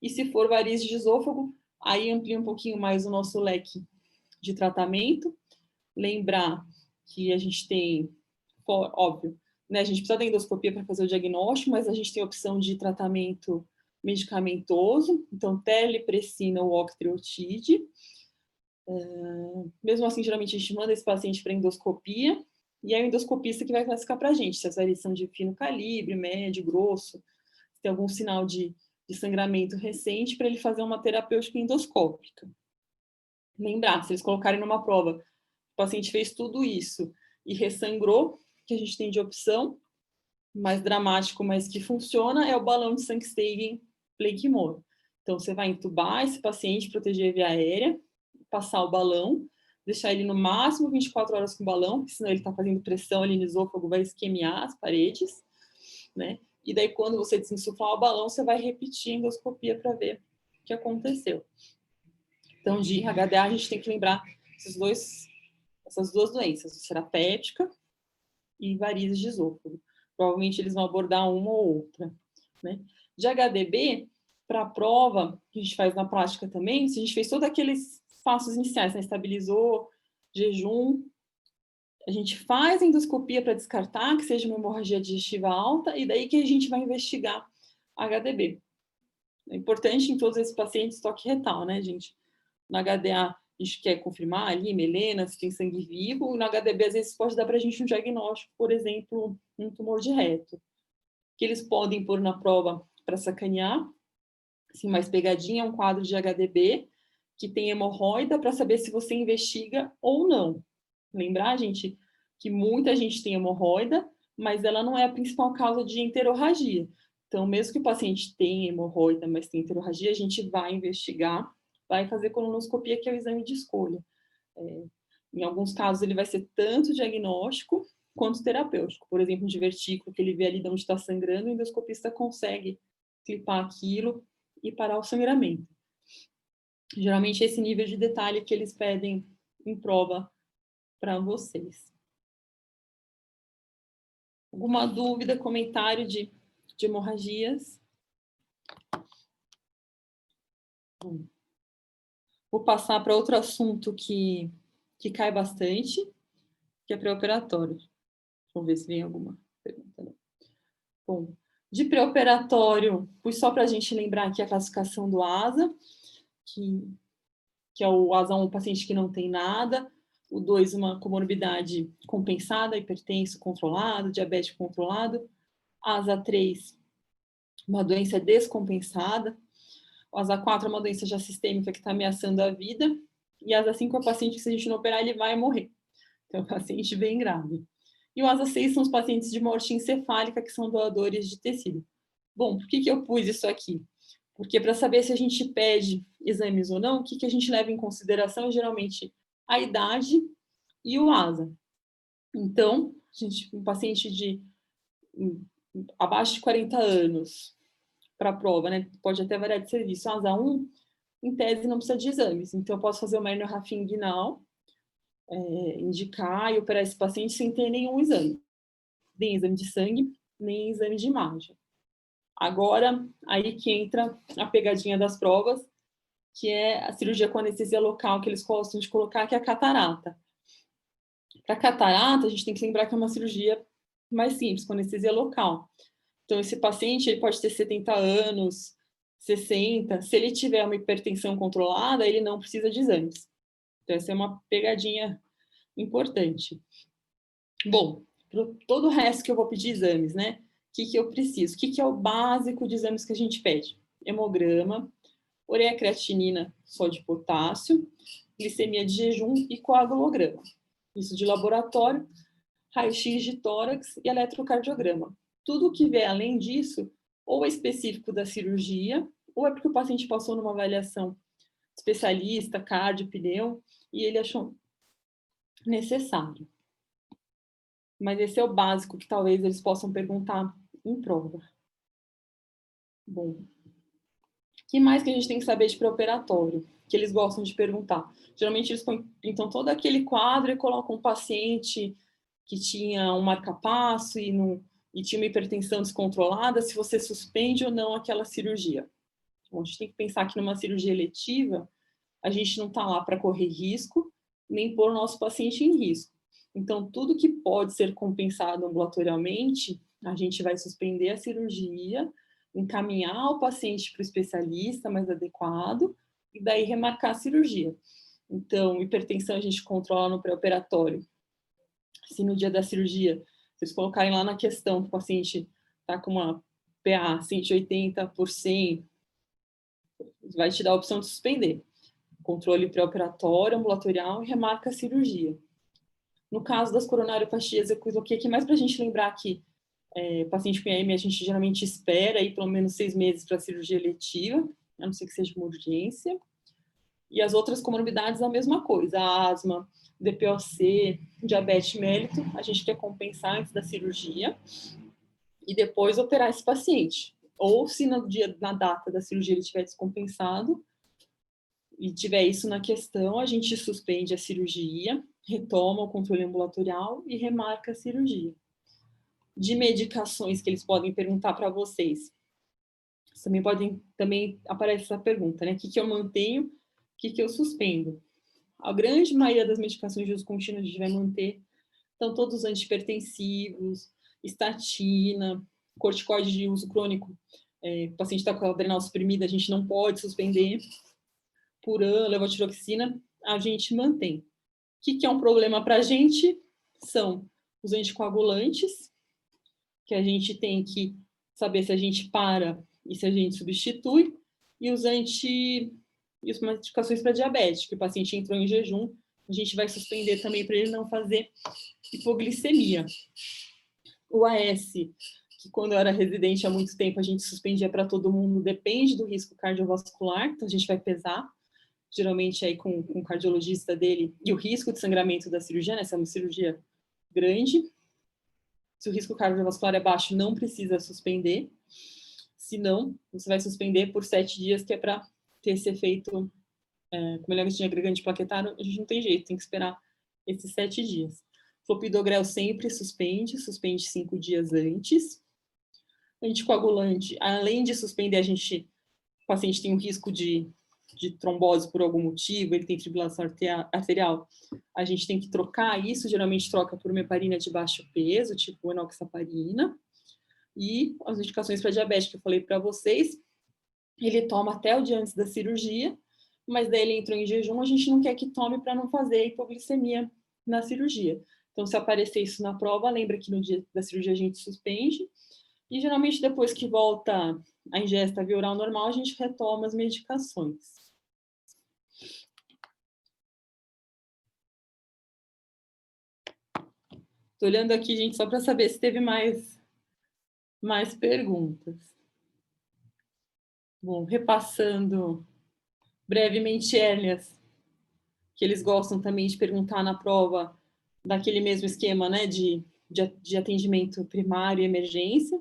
E se for varizes de esôfago, aí amplia um pouquinho mais o nosso leque de tratamento. Lembrar que a gente tem, óbvio, né, a gente precisa da endoscopia para fazer o diagnóstico, mas a gente tem a opção de tratamento medicamentoso, então telepressina ou octreotide. Mesmo assim, geralmente a gente manda esse paciente para endoscopia, e é o endoscopista que vai classificar para a gente se as varizes são de fino calibre, médio, grosso, se tem algum sinal de sangramento recente, para ele fazer uma terapêutica endoscópica. Lembrar, se eles colocarem numa prova, o paciente fez tudo isso e ressangrou, que a gente tem de opção, mais dramático, mas que funciona, é o balão de Sankstegen Blakemore. Então, você vai entubar esse paciente, proteger a via aérea, passar o balão, deixar ele no máximo 24 horas com o balão, porque senão ele está fazendo pressão ali no esôfago, vai esquemiar as paredes, né? E daí, quando você desinsuflar o balão, você vai repetir a endoscopia para ver o que aconteceu. Então, de HDA, a gente tem que lembrar essas duas doenças, úlcera péptica e varizes de esôfago. Provavelmente eles vão abordar uma ou outra, né? De HDB, para a prova, que a gente faz na prática também, se a gente fez todos aqueles passos iniciais, né? Estabilizou, jejum, a gente faz endoscopia para descartar que seja uma hemorragia digestiva alta, e daí que a gente vai investigar HDB. É importante em todos esses pacientes toque retal, né, gente? No HDA, a gente quer confirmar ali, melena, se tem sangue vivo, e no HDB, às vezes, pode dar para a gente um diagnóstico, por exemplo, um tumor de reto, que eles podem pôr na prova para sacanear, assim, mais pegadinha, um quadro de HDB, que tem hemorroida, para saber se você investiga ou não. Lembrar, gente, que muita gente tem hemorroida, mas ela não é a principal causa de enterorragia. Então, mesmo que o paciente tenha hemorroida, mas tem enterorragia, a gente vai investigar, vai fazer colonoscopia, que é o exame de escolha. Em alguns casos, ele vai ser tanto diagnóstico quanto terapêutico. Por exemplo, um divertículo, que ele vê ali de onde está sangrando, o endoscopista consegue clipar aquilo e parar o sangramento. Geralmente, esse nível de detalhe que eles pedem em prova para vocês. Alguma dúvida, comentário de hemorragias? Vou passar para outro assunto que cai bastante, que é pré-operatório. Vamos ver se vem alguma pergunta. Bom, de pré-operatório, pus só para a gente lembrar aqui a classificação do ASA, que é o ASA 1, paciente que não tem nada. O 2, uma comorbidade compensada, hipertenso controlado, diabético controlado. ASA 3, uma doença descompensada. O ASA 4 é uma doença já sistêmica que está ameaçando a vida. E ASA 5 é o paciente que, se a gente não operar, ele vai morrer. Então, é um paciente bem grave. E o ASA 6 são os pacientes de morte encefálica, que são doadores de tecido. Bom, por que eu pus isso aqui? Porque para saber se a gente pede exames ou não, o que a gente leva em consideração é geralmente a idade e o ASA. Então, um paciente de abaixo de 40 anos para a prova, né? Pode até variar de serviço. ASA 1, em tese, não precisa de exames. Então, eu posso fazer uma herniorrafia inguinal, indicar e operar esse paciente sem ter nenhum exame. Nem exame de sangue, nem exame de imagem. Agora, aí que entra a pegadinha das provas, que é a cirurgia com anestesia local, que eles gostam de colocar, que é a catarata. Para catarata, a gente tem que lembrar que é uma cirurgia mais simples, com anestesia local. Então, esse paciente ele pode ter 70 anos, 60. Se ele tiver uma hipertensão controlada, ele não precisa de exames. Então, essa é uma pegadinha importante. Bom, para todo o resto que eu vou pedir exames, né? O que eu preciso? O que é o básico de exames que a gente pede? Hemograma, ureia creatinina só de potássio, glicemia de jejum e coagulograma. Isso de laboratório, raio-x de tórax e eletrocardiograma. Tudo que vier além disso, ou é específico da cirurgia, ou é porque o paciente passou numa avaliação especialista, cardio, pneu, e ele achou necessário. Mas esse é o básico que talvez eles possam perguntar em prova. Bom, o que mais que a gente tem que saber de pré-operatório? Que eles gostam de perguntar. Geralmente eles pintam todo aquele quadro e colocam um paciente que tinha um marca-passo e tinha uma hipertensão descontrolada, se você suspende ou não aquela cirurgia. Então, a gente tem que pensar que numa cirurgia eletiva, a gente não está lá para correr risco, nem pôr o nosso paciente em risco. Então, tudo que pode ser compensado ambulatorialmente, a gente vai suspender a cirurgia, encaminhar o paciente para o especialista mais adequado e daí remarcar a cirurgia. Então, hipertensão a gente controla no pré-operatório. Se no dia da cirurgia, vocês colocarem lá na questão que o paciente está com uma PA 180 por 100, vai te dar a opção de suspender. Controle pré-operatório, ambulatorial e remarca a cirurgia. No caso das coronariopatias, eu coloquei aqui mais para a gente lembrar que paciente com IAM a gente geralmente espera aí pelo menos 6 meses para a cirurgia eletiva, a não ser que seja uma urgência. E as outras comorbidades a mesma coisa, a asma, DPOC, diabetes mellitus, a gente quer compensar antes da cirurgia e depois operar esse paciente. Ou se na data da cirurgia ele estiver descompensado e tiver isso na questão, a gente suspende a cirurgia, retoma o controle ambulatorial e remarca a cirurgia. De medicações que eles podem perguntar para vocês. Também aparece essa pergunta, né? O que eu mantenho, o que eu suspendo? A grande maioria das medicações de uso contínuo a gente vai manter. Então, todos os antihipertensivos, estatina, corticoide de uso crônico, o paciente está com a adrenal suprimida, a gente não pode suspender. Puran, levotiroxina, a gente mantém. O que é um problema para a gente? São os anticoagulantes, que a gente tem que saber se a gente para e se a gente substitui, e as medicações para diabetes, que o paciente entrou em jejum, a gente vai suspender também para ele não fazer hipoglicemia. O AS, que quando eu era residente há muito tempo, a gente suspendia para todo mundo, depende do risco cardiovascular, então a gente vai pesar, geralmente aí com o cardiologista dele, e o risco de sangramento da cirurgia, né? Essa é uma cirurgia grande. Se o risco cardiovascular é baixo, não precisa suspender. Se não, você vai suspender por 7 dias, que é para ter esse efeito, como ele é um agregante plaquetário, a gente não tem jeito, tem que esperar esses 7 dias. Clopidogrel sempre suspende 5 dias antes. Anticoagulante, além de suspender, o paciente tem um risco de trombose por algum motivo, ele tem fibrilação arterial, a gente tem que trocar isso, geralmente troca por uma heparina de baixo peso, tipo enoxaparina, e as indicações para diabetes que eu falei para vocês, ele toma até o dia antes da cirurgia, mas daí ele entrou em jejum, a gente não quer que tome para não fazer hipoglicemia na cirurgia. Então, se aparecer isso na prova, lembra que no dia da cirurgia a gente suspende, e geralmente depois que volta a ingesta via oral normal, a gente retoma as medicações. Estou olhando aqui, gente, só para saber se teve mais perguntas. Bom, repassando brevemente hérnias, que eles gostam também de perguntar na prova, daquele mesmo esquema, né, de atendimento primário e emergência.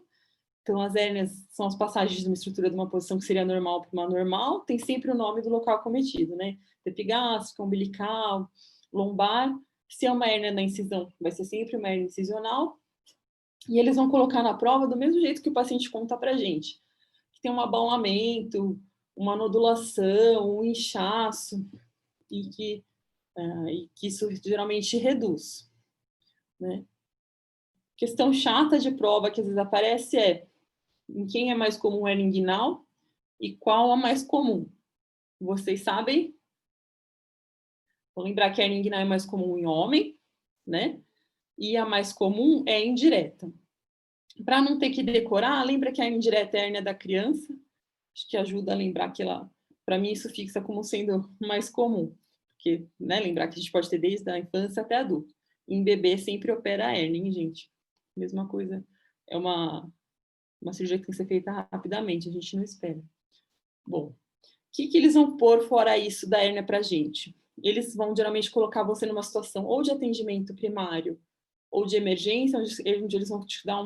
Então, as hérnias são as passagens de uma estrutura de uma posição que seria normal para uma anormal, tem sempre o nome do local cometido, né? Epigástrica, umbilical, lombar. Se é uma hérnia na incisão, vai ser sempre uma hérnia incisional. E eles vão colocar na prova do mesmo jeito que o paciente conta para a gente. Que tem um abaulamento, uma nodulação, um inchaço, e que isso geralmente reduz, né? Questão chata de prova que às vezes aparece é em quem é mais comum hernia inguinal e qual a mais comum. Vocês sabem? Vou lembrar que a hernia inguinal é mais comum em homem, né? E a mais comum é indireta. Para não ter que decorar, lembra que a indireta é a hérnia da criança? Acho que ajuda a lembrar que ela, para mim, isso fixa como sendo mais comum. Porque, né, lembrar que a gente pode ter desde a infância até adulto. Em bebê sempre opera a hérnia, hein, gente? Mesma coisa. É uma cirurgia que tem que ser feita rapidamente, a gente não espera. Bom, o que eles vão pôr fora isso da hérnia para a gente? Eles vão geralmente colocar você numa situação ou de atendimento primário ou de emergência, onde eles vão te dar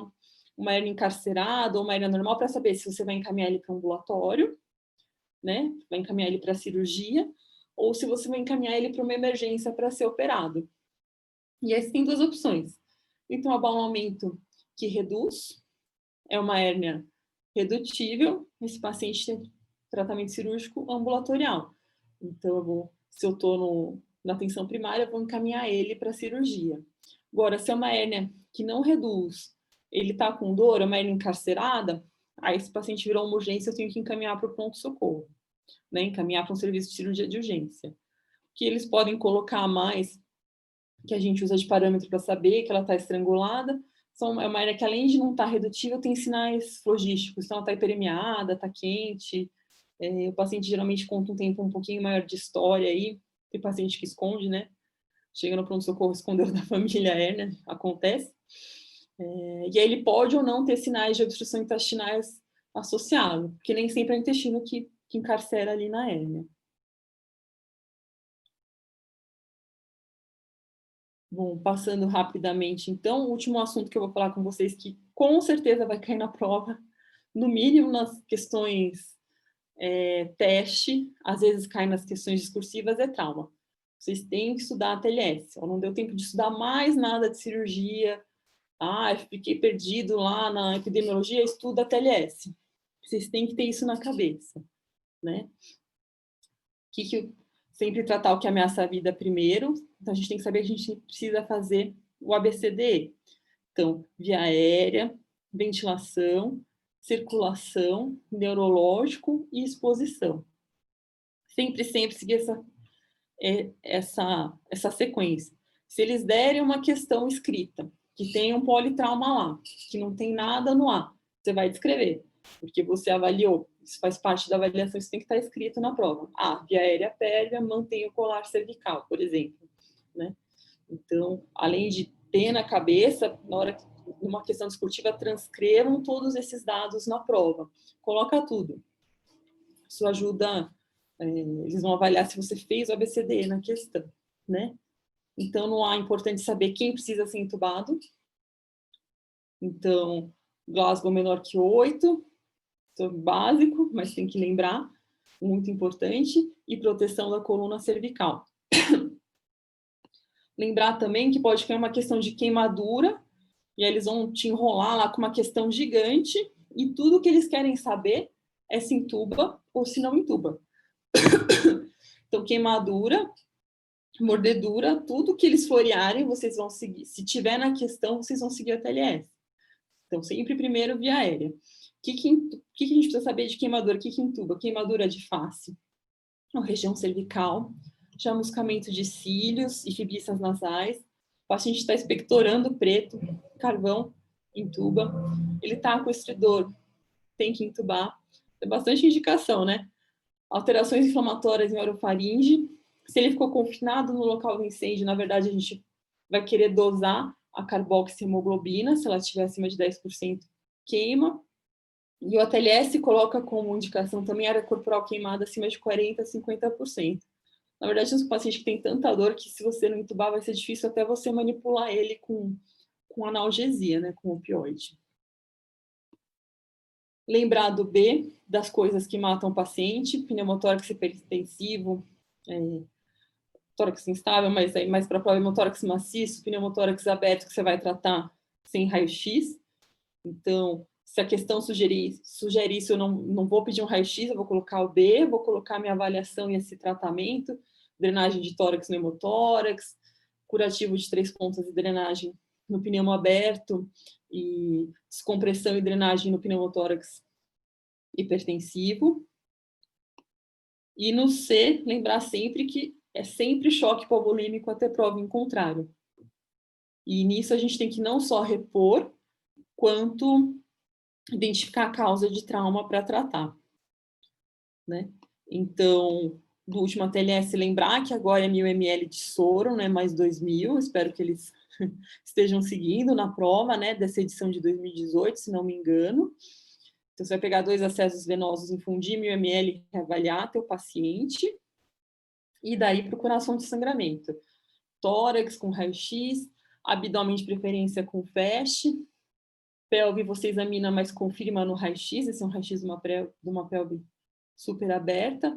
uma hérnia encarcerada ou uma hérnia normal para saber se você vai encaminhar ele para um ambulatório, né? Vai encaminhar ele para cirurgia, ou se você vai encaminhar ele para uma emergência para ser operado. E aí você tem duas opções. Então, abaulamento que reduz, é uma hérnia redutível, esse paciente tem tratamento cirúrgico ambulatorial. Então, se eu estou na atenção primária, eu vou encaminhar ele para cirurgia. Agora, se é uma hérnia que não reduz, ele está com dor, é uma hérnia encarcerada, aí esse paciente virou uma urgência, eu tenho que encaminhar para o pronto-socorro, né? Encaminhar para um serviço de cirurgia de urgência. Que eles podem colocar mais, que a gente usa de parâmetro para saber que ela está estrangulada, é uma área que, além de não estar redutível, tem sinais flogísticos. Então, ela está hiperemiada, está quente. O paciente geralmente conta um tempo um pouquinho maior de história aí. Tem paciente que esconde, né? Chega no pronto-socorro, escondeu da família hérnia, acontece. E aí ele pode ou não ter sinais de obstrução intestinais associados, porque nem sempre é o intestino que encarcera ali na hérnia. Bom, passando rapidamente, então, o último assunto que eu vou falar com vocês, que com certeza vai cair na prova, no mínimo nas questões teste, às vezes cai nas questões discursivas, é trauma. Vocês têm que estudar a TLS. Não deu tempo de estudar mais nada de cirurgia. Fiquei perdido lá na epidemiologia, estuda a TLS. Vocês têm que ter isso na cabeça, né? Sempre tratar o que ameaça a vida primeiro. Então, a gente tem que saber que a gente precisa fazer o ABCDE. Então, via aérea, ventilação, circulação, neurológico e exposição. Sempre seguir essa sequência. Se eles derem uma questão escrita, que tem um politrauma lá, que não tem nada no A, você vai descrever, porque você avaliou. Isso faz parte da avaliação, isso tem que estar escrito na prova. Via aérea pélvica, mantém o colar cervical, por exemplo, né? Então, além de ter na cabeça, na hora numa questão discutiva, transcrevam todos esses dados na prova. Coloca tudo. Isso ajuda, eles vão avaliar se você fez o ABCD na questão, né? Então, no A é importante saber quem precisa ser entubado. Então, Glasgow menor que 8, básico, mas tem que lembrar, muito importante, e proteção da coluna cervical. Lembrar também que pode cair uma questão de queimadura, e aí eles vão te enrolar lá com uma questão gigante, e tudo que eles querem saber é se entuba ou se não entuba. Então, queimadura, mordedura, tudo que eles florearem, vocês vão seguir. Se tiver na questão, vocês vão seguir a TLS. Então, sempre primeiro via aérea. O que a gente precisa saber de queimadura? O que entuba? Queimadura de face. a região cervical, chamuscamento de cílios e fibriças nasais. O paciente está expectorando preto, carvão, intuba. Ele está com estridor, tem que intubar. Tem bastante indicação, né? Alterações inflamatórias em orofaringe. Se ele ficou confinado no local do incêndio, na verdade, a gente vai querer dosar a carboxihemoglobina, se ela estiver acima de 10%, queima. E o ATLS coloca como indicação também área corporal queimada acima de 40% a 50%. Na verdade, é um paciente que tem tanta dor que, se você não entubar, vai ser difícil até você manipular ele com analgesia, né, com opioide. Lembrar do B, das coisas que matam o paciente: pneumotórax hipertensivo, tórax instável, mas aí mais para pneumotórax maciço, pneumotórax aberto, que você vai tratar sem raio-x. Então, se a questão sugerir isso, eu não vou pedir um raio-x, eu vou colocar o B, vou colocar minha avaliação e esse tratamento: drenagem de tórax, pneumotórax, curativo de 3 pontas e drenagem no pneumo aberto, e descompressão e drenagem no pneumotórax hipertensivo. E no C, lembrar sempre que é sempre choque hipovolêmico até prova em contrário. E nisso a gente tem que não só repor, quanto identificar a causa de trauma para tratar, né? Então, do último ATLS, lembrar que agora é 1.000 ml de soro, né, mais 2.000, espero que eles estejam seguindo na prova, né, dessa edição de 2018, se não me engano. Então, você vai pegar 2 acessos venosos, infundir 1.000 ml, reavaliar teu paciente, e daí procurar a fonte de sangramento. Tórax com raio-x, abdômen de preferência com FAST, pelve você examina, mas confirma no raio-x, esse é um raio-x de uma pelve super aberta.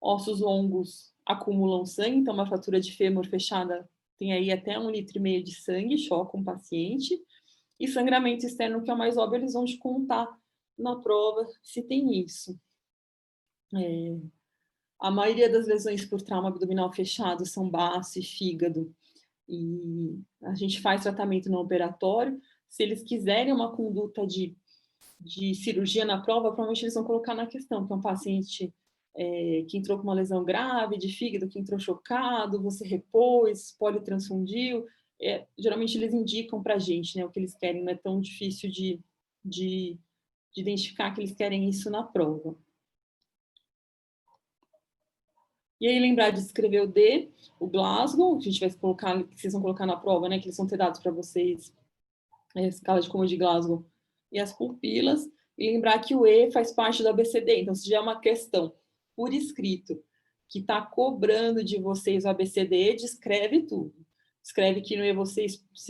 Ossos longos acumulam sangue, então uma fratura de fêmur fechada tem aí até 1,5 litro de sangue, choca um paciente. E sangramento externo, que é o mais óbvio, eles vão te contar na prova se tem isso. A maioria das lesões por trauma abdominal fechado são baço e fígado, e a gente faz tratamento não operatório. Se eles quiserem uma conduta de cirurgia na prova, provavelmente eles vão colocar na questão que é um paciente que entrou com uma lesão grave de fígado, que entrou chocado, você repôs, politransfundiu. Geralmente eles indicam para a gente, né, o que eles querem, não é tão difícil de identificar que eles querem isso na prova. E aí lembrar de escrever o D, o Glasgow, que a gente vai colocar, que vocês vão colocar na prova, né, que eles vão ter dados para vocês, a escala de Como de Glasgow e as pupilas, e lembrar que o E faz parte do ABCD, então se já é uma questão por escrito que está cobrando de vocês o ABCD, descreve tudo. Escreve que no E você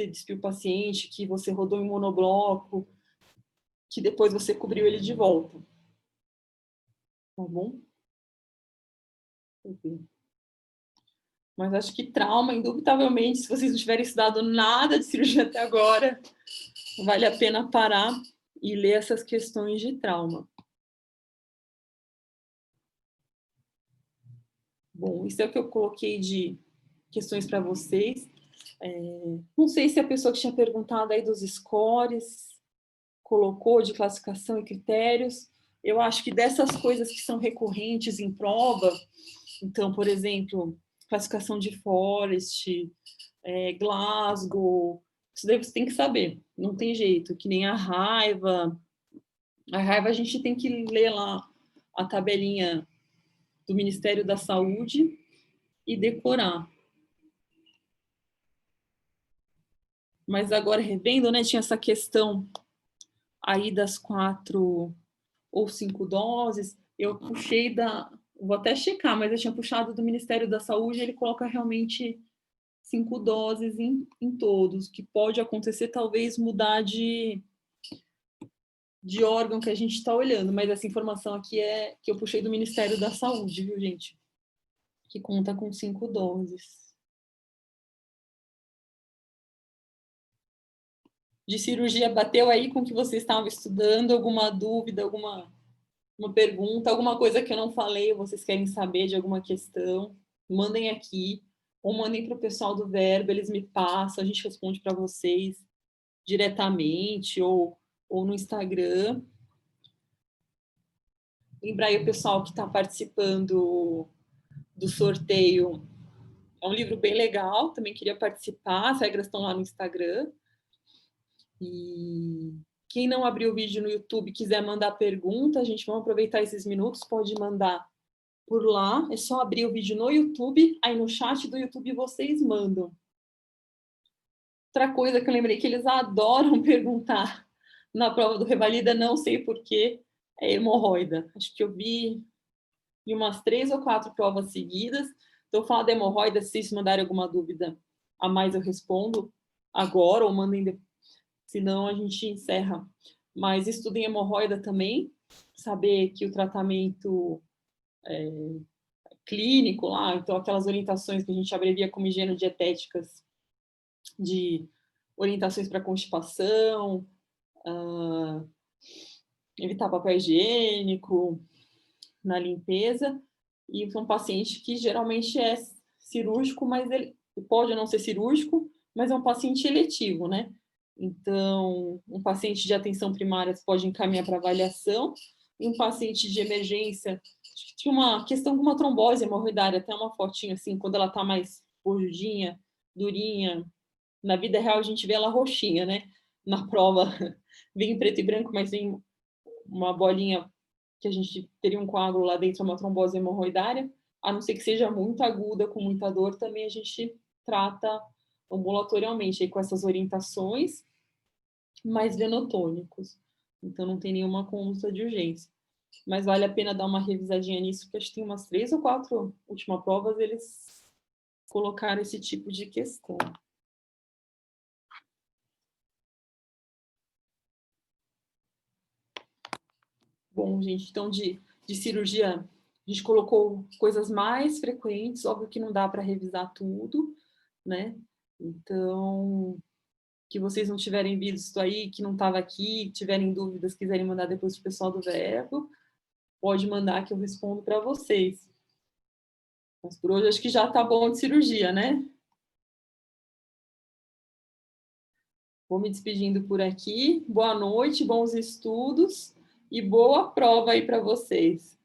despiu o paciente, que você rodou em monobloco, que depois você cobriu ele de volta. Tá bom? Mas acho que trauma, indubitavelmente, se vocês não tiverem estudado nada de cirurgia até agora, vale a pena parar e ler essas questões de trauma. Bom, isso é o que eu coloquei de questões para vocês. Não sei se a pessoa que tinha perguntado aí dos scores colocou de classificação e critérios. Eu acho que dessas coisas que são recorrentes em prova, então, por exemplo, classificação de Forest, Glasgow, isso daí você tem que saber, não tem jeito, que nem a raiva. A raiva a gente tem que ler lá a tabelinha do Ministério da Saúde e decorar. Mas agora, revendo, né, tinha essa questão aí das 4 ou 5 doses, eu puxei vou até checar, mas eu tinha puxado do Ministério da Saúde, ele coloca realmente 5 doses em todos, que pode acontecer, talvez mudar de órgão que a gente está olhando, mas essa informação aqui é que eu puxei do Ministério da Saúde, viu, gente? Que conta com 5 doses. De cirurgia, bateu aí com o que vocês estavam estudando? Alguma dúvida, alguma pergunta, alguma coisa que eu não falei, ou vocês querem saber de alguma questão? Mandem aqui, ou mandem para o pessoal do Verbo, eles me passam, a gente responde para vocês diretamente, ou no Instagram. Lembrar aí o pessoal que está participando do sorteio. É um livro bem legal, também queria participar, as regras estão lá no Instagram. E quem não abriu o vídeo no YouTube quiser mandar pergunta, a gente vai aproveitar esses minutos, pode mandar por lá, é só abrir o vídeo no YouTube, aí no chat do YouTube vocês mandam. Outra coisa que eu lembrei que eles adoram perguntar na prova do Revalida, não sei porquê, é hemorroida. Acho que eu vi em umas 3 ou 4 provas seguidas. Então, falar da hemorroida, se vocês mandarem alguma dúvida a mais, eu respondo agora ou mandem depois, senão a gente encerra. Mas estudem hemorroida também, saber que o tratamento clínico lá, então aquelas orientações que a gente abrevia como higienodietéticas, de orientações para constipação, evitar papel higiênico na limpeza, e é um paciente que geralmente é cirúrgico, mas ele pode não ser cirúrgico, mas é um paciente eletivo, né? Então, um paciente de atenção primária pode encaminhar para avaliação, e um paciente de emergência, tinha uma questão com uma trombose hemorroidária, até uma fotinha assim, quando ela está mais bojudinha, durinha. Na vida real a gente vê ela roxinha, né? Na prova vem em preto e branco, mas vem uma bolinha que a gente teria um coágulo lá dentro, uma trombose hemorroidária, a não ser que seja muito aguda, com muita dor, também a gente trata ambulatorialmente, aí com essas orientações, mais venotônicos. Então não tem nenhuma conduta de urgência. Mas vale a pena dar uma revisadinha nisso, porque acho que tem umas 3 ou 4 últimas provas, eles colocaram esse tipo de questão. Bom, gente, então de cirurgia, a gente colocou coisas mais frequentes, óbvio que não dá para revisar tudo, né? Então, que vocês não tiverem visto aí, que não estava aqui, tiverem dúvidas, quiserem mandar depois para o pessoal do Verbo, pode mandar que eu respondo para vocês. Mas por hoje acho que já está bom de cirurgia, né? Vou me despedindo por aqui. Boa noite, bons estudos e boa prova aí para vocês.